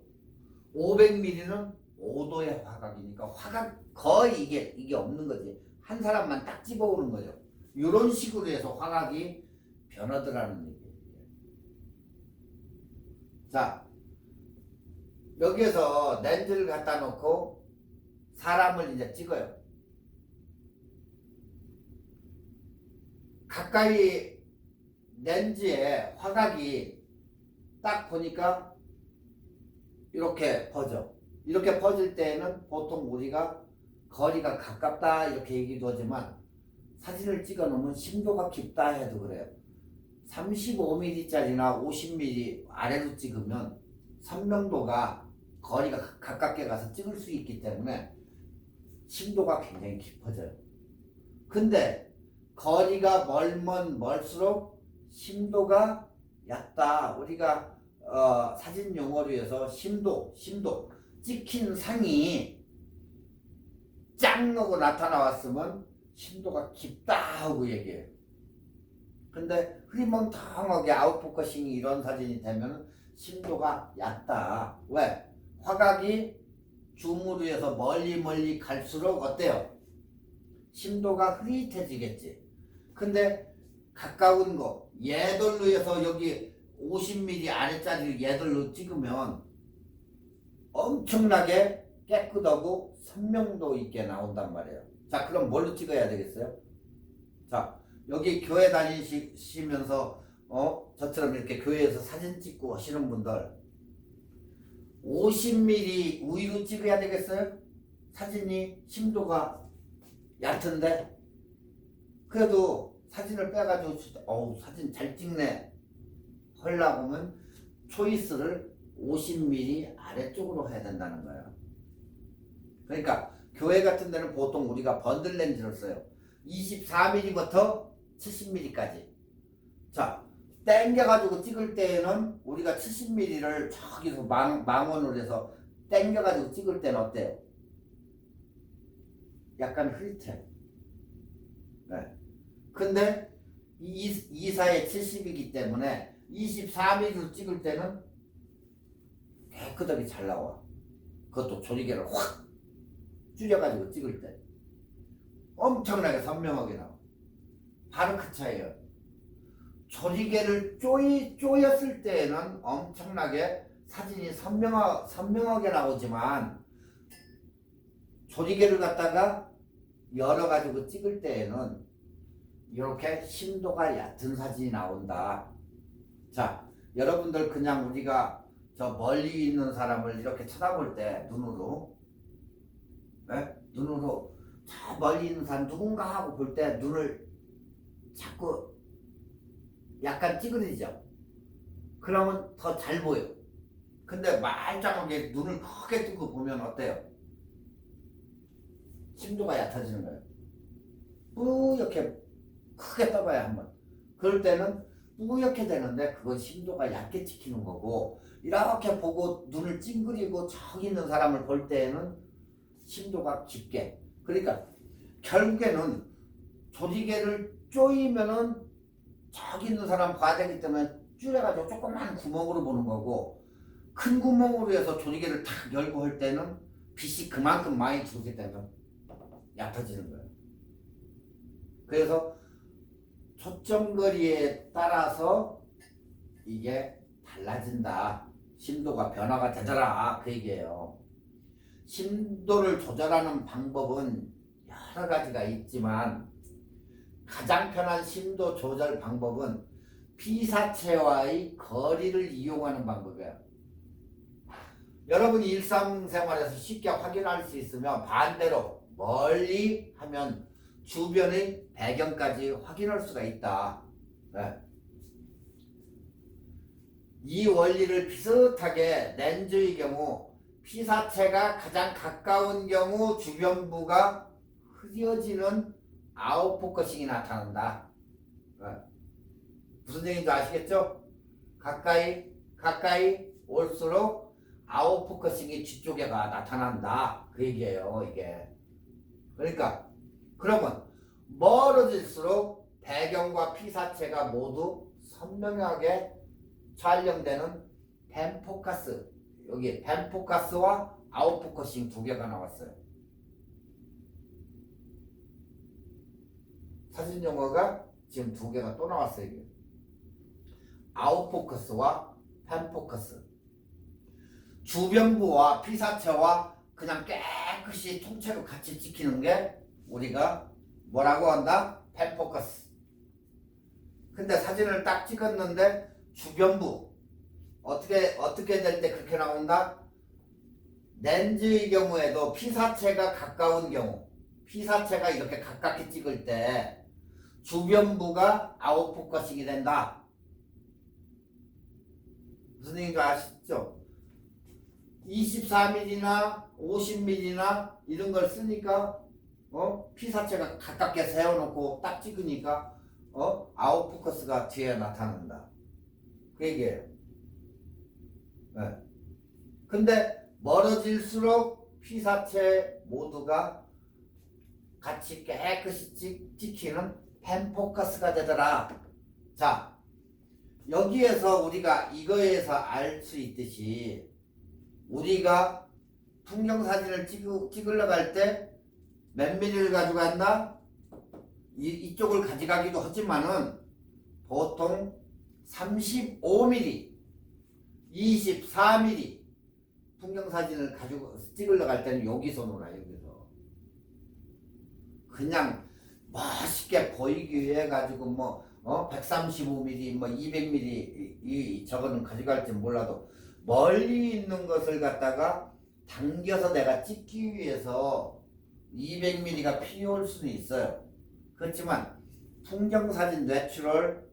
500mm는 5도의 화각이니까 화각 거의 이게 없는 거지. 한 사람만 딱 집어오는 거죠. 이런 식으로 해서 화각이 변하더라는 얘기예요. 자, 여기에서 렌즈를 갖다 놓고 사람을 이제 찍어요. 가까이 렌즈에 화각이 딱 보니까 이렇게 퍼져. 이렇게 퍼질 때에는 보통 우리가 거리가 가깝다 이렇게 얘기도 하지만 사진을 찍어 놓으면 심도가 깊다 해도 그래요. 35mm짜리나 50mm 아래로 찍으면 선명도가 거리가 가깝게 가서 찍을 수 있기 때문에 심도가 굉장히 깊어져요. 근데 거리가 멀면 멀수록 심도가 얕다. 우리가 사진 용어로 해서 심도 찍힌 상이 짱 하고 나타나왔으면 심도가 깊다 하고 얘기해요. 근데 흐리멍텅하게 아웃포커싱이 이런 사진이 되면 심도가 얕다. 왜? 화각이 줌으로 해서 멀리 갈수록 어때요? 심도가 흐릿해지겠지. 근데 가까운 거 얘들로 해서 여기 50mm 아래짜리 얘들로 찍으면 엄청나게 깨끗하고 선명도 있게 나온단 말이에요. 자, 그럼 뭘로 찍어야 되겠어요? 자, 여기 교회 다니시면서 저처럼 이렇게 교회에서 사진 찍고 하시는 분들 50mm 우위로 찍어야 되겠어요? 사진이 심도가 얕은데 그래도 사진을 빼가지고 사진 잘 찍네 하려고 하면 초이스를 50mm 아래쪽으로 해야 된다는 거예요. 그러니까 교회 같은 데는 보통 우리가 번들 렌즈를 써요. 24mm부터 70mm까지. 자, 땡겨가지고 찍을 때는 우리가 70mm를 저기서 망원으로 해서 땡겨가지고 찍을 때는 어때요? 약간 흐릿해. 네. 근데 이사에 70이기 때문에 24mm로 찍을 때는 깨끗하게 잘 나와. 그것도 조리개를 확 줄여가지고 찍을 때 엄청나게 선명하게 나와. 바로 그 차이에요. 조리개를 쪼였을 때는 엄청나게 사진이 선명하게 나오지만 조리개를 갖다가 열어가지고 찍을 때에는 이렇게 심도가 얕은 사진이 나온다. 자, 여러분들 그냥 우리가 저 멀리 있는 사람을 이렇게 쳐다볼 때 눈으로, 예? 눈으로 저 멀리 있는 사람 누군가 하고 볼 때 눈을 자꾸 약간 찌그러지죠. 그러면 더 잘 보여. 근데 말짱하게 눈을 크게 뜨고 보면 어때요? 심도가 얕아지는 거예요. 뿌옇게 크게 떠봐야 한번. 그럴 때는 뿌옇게 되는데 그건 심도가 얕게 찍히는 거고, 이렇게 보고 눈을 찡그리고 저기 있는 사람을 볼 때에는 심도가 깊게. 그러니까 결국에는 조리개를 쪼이면은 저기 있는 사람 봐야 되기 때문에 줄여가지고 조그만 구멍으로 보는 거고, 큰 구멍으로 해서 조리개를 탁 열고 할 때는 빛이 그만큼 많이 들어오기 때문에 얕아지는 거예요. 그래서 초점거리에 따라서 이게 달라진다. 심도가 변화가 되더라. 그 얘기예요. 심도를 조절하는 방법은 여러 가지가 있지만 가장 편한 심도 조절 방법은 피사체와의 거리를 이용하는 방법이에요. 여러분이 일상생활에서 쉽게 확인할 수 있으면 반대로 멀리 하면 주변의 배경까지 확인할 수가 있다. 네. 이 원리를 비슷하게 렌즈의 경우 피사체가 가장 가까운 경우 주변부가 흐려지는 아웃포커싱이 나타난다. 네. 무슨 얘기인지 아시겠죠? 가까이 올수록 아웃포커싱이 뒤쪽에가 나타난다. 그 얘기예요, 이게. 그러니까 그러면 멀어질수록 배경과 피사체가 모두 선명하게 촬영되는 펜포커스, 여기 펜포커스와 아웃포커싱 두 개가 나왔어요. 사진 용어가 지금 두 개가 또 나왔어요. 이게. 아웃포커스와 펜포커스. 주변부와 피사체와 그냥 깨끗이 통째로 같이 찍히는 게 우리가 뭐라고 한다? 펜포커스. 근데 사진을 딱 찍었는데 주변부 어떻게 될 때 그렇게 나온다? 렌즈의 경우에도 피사체가 가까운 경우, 피사체가 이렇게 가깝게 찍을 때 주변부가 아웃포커싱이 된다. 무슨 얘기인지 아시죠? 24mm나 50mm나 이런 걸 쓰니까 피사체가 가깝게 세워놓고 딱 찍으니까 아웃포커스가 뒤에 나타난다. 그 얘기예요. 네. 근데 멀어질수록 피사체 모두가 같이 깨끗이 찍히는 펜포커스가 되더라. 자, 여기에서 우리가 이거에서 알 수 있듯이 우리가 풍경사진을 찍으려고 할 때 몇 미리를 가져간다? 이쪽을 가져가기도 하지만은 보통 35mm, 24mm 풍경사진을 가지고 찍으려고 할 때는 여기서 놀아, 여기서. 그냥 멋있게 보이기 위해 가지고 135mm, 200mm 저거는 가져갈지 몰라도 멀리 있는 것을 갖다가 당겨서 내가 찍기 위해서 200mm가 필요할 수는 있어요. 그렇지만 풍경사진 내추럴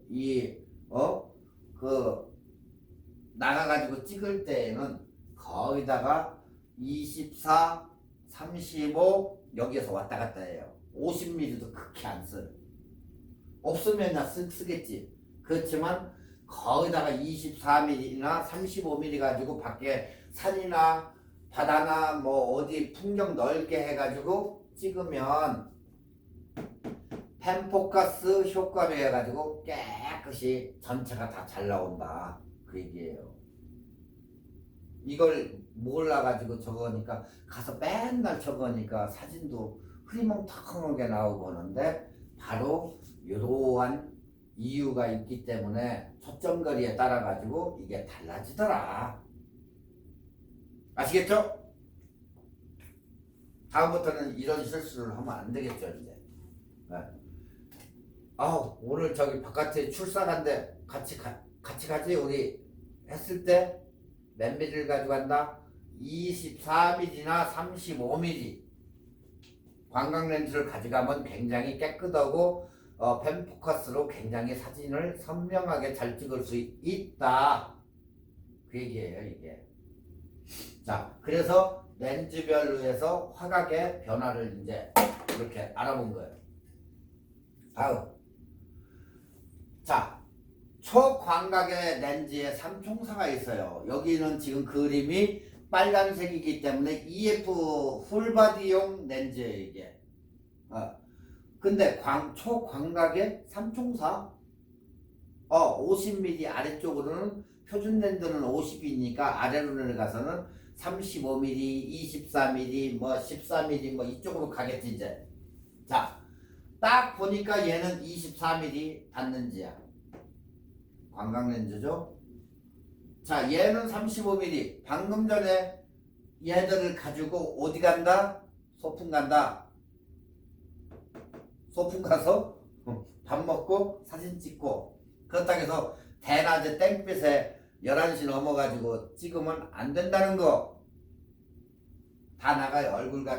나가가지고 찍을 때에는 거기다가 24, 35 여기에서 왔다 갔다 해요. 50mm도 그렇게 안 써요. 없으면 나 쓰겠지. 그렇지만 거기다가 24mm나 35mm 가지고 밖에 산이나 바다나 어디 풍경 넓게 해가지고 찍으면 펜포커스 효과로 해가지고 깨끗이 전체가 다 잘 나온다. 그 얘기예요. 이걸 몰라가지고 저거니까 가서 맨날 저거니까 사진도 흐리멍텅하게 나오고 하는데 바로 이러한 이유가 있기 때문에 초점거리에 따라 가지고 이게 달라지더라. 아시겠죠? 다음부터는 이런 실수를 하면 안 되겠죠, 이제. 네. 오늘 저기 바깥에 출산한데 같이 가지 우리 했을 때 몇 mm를 가져간다? 24mm나 35mm 광각 렌즈를 가져가면 굉장히 깨끗하고 펜포커스로 굉장히 사진을 선명하게 잘 찍을 수 있다. 그 얘기예요, 이게. 자, 그래서 렌즈별로 해서 화각의 변화를 이제 이렇게 알아본 거예요. 다음. 자, 초광각의 렌즈에 3총사가 있어요. 여기는 지금 그림이 빨간색이기 때문에 EF 풀바디용 렌즈예요, 이게. 근데 초광각의 3총사 50mm 아래쪽으로는 표준 렌즈는 50이니까 아래로 내려가서는 35mm, 24mm, 뭐 14mm 뭐 이쪽으로 가겠지 이제. 자, 딱 보니까 얘는 24mm 닿는지야. 광각 렌즈죠. 자, 얘는 35mm. 방금 전에 얘들을 가지고 어디 간다? 소풍 간다. 소풍 가서 밥 먹고 사진 찍고. 그렇다고 해서 대낮에 땡빛에 11시 넘어가지고 찍으면 안 된다는 거. 다 나가요.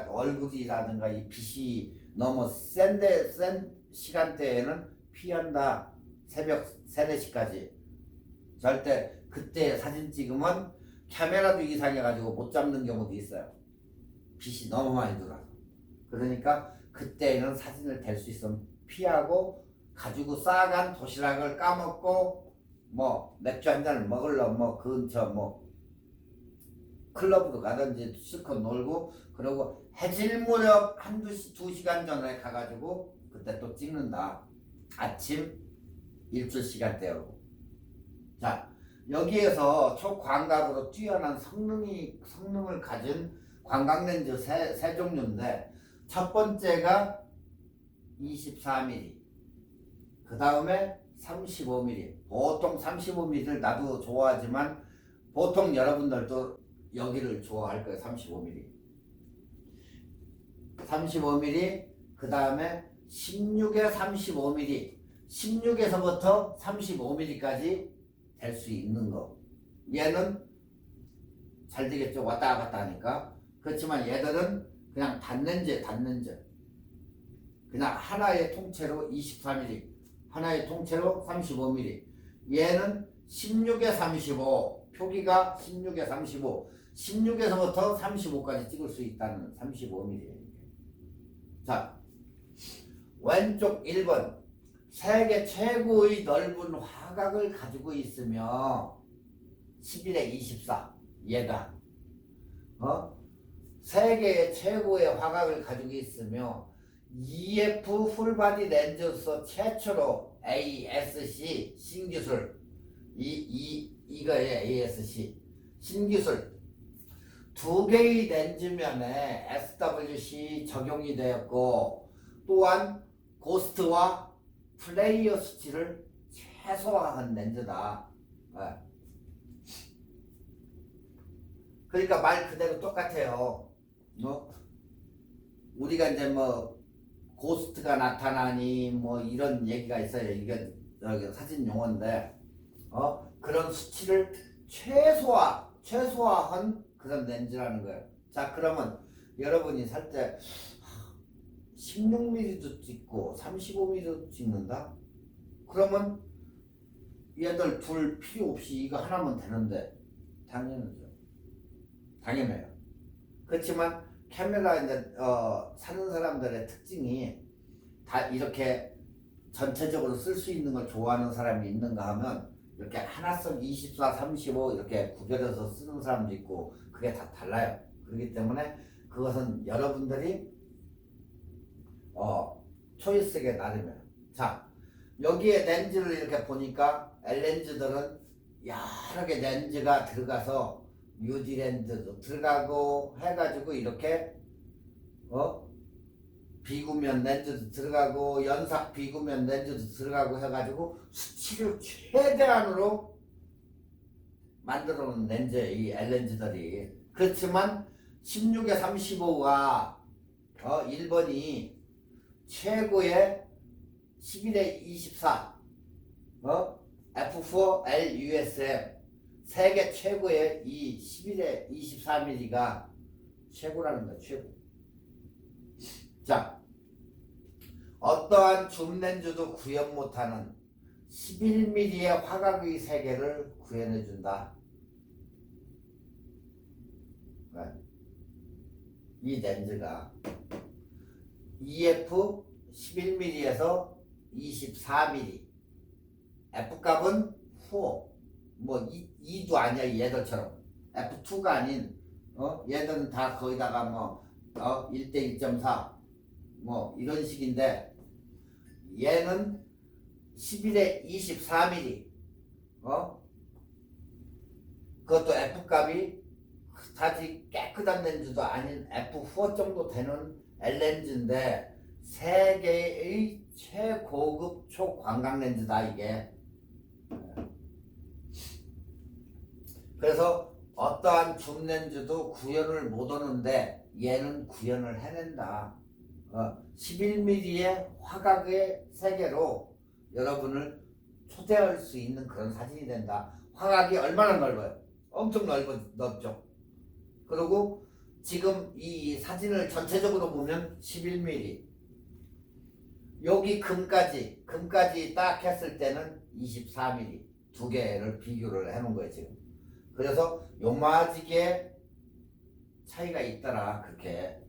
얼굴이라든가 이 빛이 너무 센 시간대에는 피한다. 새벽 3, 4시까지. 절대 그때 사진 찍으면 카메라도 이상해가지고 못 잡는 경우도 있어요. 빛이 너무 많이 들어와서. 그러니까 그때는 사진을 댈 수 있으면 피하고 가지고 싸간 도시락을 까먹고 뭐 맥주 한 잔을 먹으려 뭐 근처 뭐 클럽으로 가든지 실컷 놀고 그러고 해질 무렵 한두 시간 전에 가가지고 그때 또 찍는다. 아침 일출 시간대로. 자, 여기에서 초광각으로 뛰어난 성능을 가진 광각 렌즈 세 종류인데 첫 번째가 24mm, 그 다음에 35mm. 보통 35mm를 나도 좋아하지만 보통 여러분들도 여기를 좋아할 거예요. 35mm. 35mm, 그 다음에 16에 35mm. 16에서부터 35mm까지 될 수 있는 거. 얘는 잘 되겠죠. 왔다 갔다 하니까. 그렇지만 얘들은 그냥 닿는지. 그냥 하나의 통째로 24mm, 하나의 통째로 35mm. 얘는 16에 35, 표기가 16에 35, 16에서부터 35까지 찍을 수 있다는 35mm. 자, 왼쪽 1번. 세계 최고의 넓은 화각을 가지고 있으며 11에 24 얘가 세계 최고의 화각을 가지고 있으며 EF 풀바디 렌즈로서 최초로 ASC 신기술 이거예요. ASC 신기술 두 개의 렌즈면에 SWC 적용이 되었고 또한 고스트와 플레이어 수치를 최소화한 렌즈다. 그러니까 말 그대로 똑같아요. 우리가 이제 뭐 고스트가 나타나니 뭐 이런 얘기가 있어요. 이게 사진 용어인데 그런 수치를 최소화한 그런 렌즈라는 거예요. 자, 그러면 여러분이 살 때 16mm도 찍고 35mm도 찍는다? 그러면 얘들 둘 필요 없이 이거 하나면 되는데 당연해요. 그렇지만 카메라 이제 사는 사람들의 특징이 다 이렇게 전체적으로 쓸 수 있는 걸 좋아하는 사람이 있는가 하면 이렇게 하나씩 24, 35 이렇게 구별해서 쓰는 사람도 있고 그게 다 달라요. 그렇기 때문에 그것은 여러분들이 초이스에 나름이에요. 자, 여기에 렌즈를 이렇게 보니까 L렌즈들은 여러 개 렌즈가 들어가서 UD 렌즈도 들어가고 해가지고 이렇게 비구면 렌즈도 들어가고 연삭 비구면 렌즈도 들어가고 해가지고 수치를 최대한으로 만들어 놓은 렌즈 이 L렌즈들이. 그렇지만 16에 35가 1번이 최고의 11에 24 F4 LUSM 세계 최고의 이 11에 24mm가 최고라는 거야, 최고. 자, 어떠한 줌렌즈도 구현 못하는 11mm의 화각의 세계를 구현해준다. 이 렌즈가 EF 11mm에서 24mm, F값은 후호, 뭐 2도 아니야 얘들처럼, F2가 아닌 얘들은 다 거기다가 뭐 1대 1.4 뭐 이런 식인데, 얘는 11에 24mm, 그것도 F값이 그다지 깨끗한 렌즈도 아닌 F4 정도 되는 L렌즈인데 세계의 최고급 초광각 렌즈다 이게. 그래서 어떠한 줌 렌즈도 구현을 못 하는데 얘는 구현을 해낸다. 11mm의 화각의 세계로 여러분을 초대할 수 있는 그런 사진이 된다. 화각이 얼마나 넓어요? 엄청 넓죠. 그리고 지금 이 사진을 전체적으로 보면 11mm, 여기 금까지 딱 했을 때는 24mm, 두 개를 비교를 해놓은 거예요 지금. 그래서 요마지게 차이가 있더라. 그렇게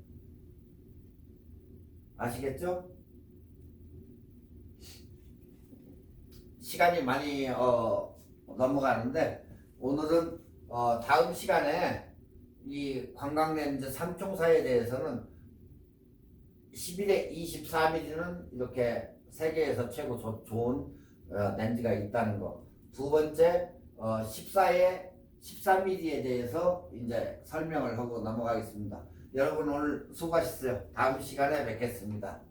아시겠죠? 시간이 많이 넘어가는데 오늘은 다음 시간에 이 광각렌즈 삼총사에 대해서는 11에 24mm는 이렇게 세계에서 최고 좋은 렌즈가 있다는 거. 두 번째 14에 13mm에 대해서 이제 설명을 하고 넘어가겠습니다. 여러분 오늘 수고하셨어요. 다음 시간에 뵙겠습니다.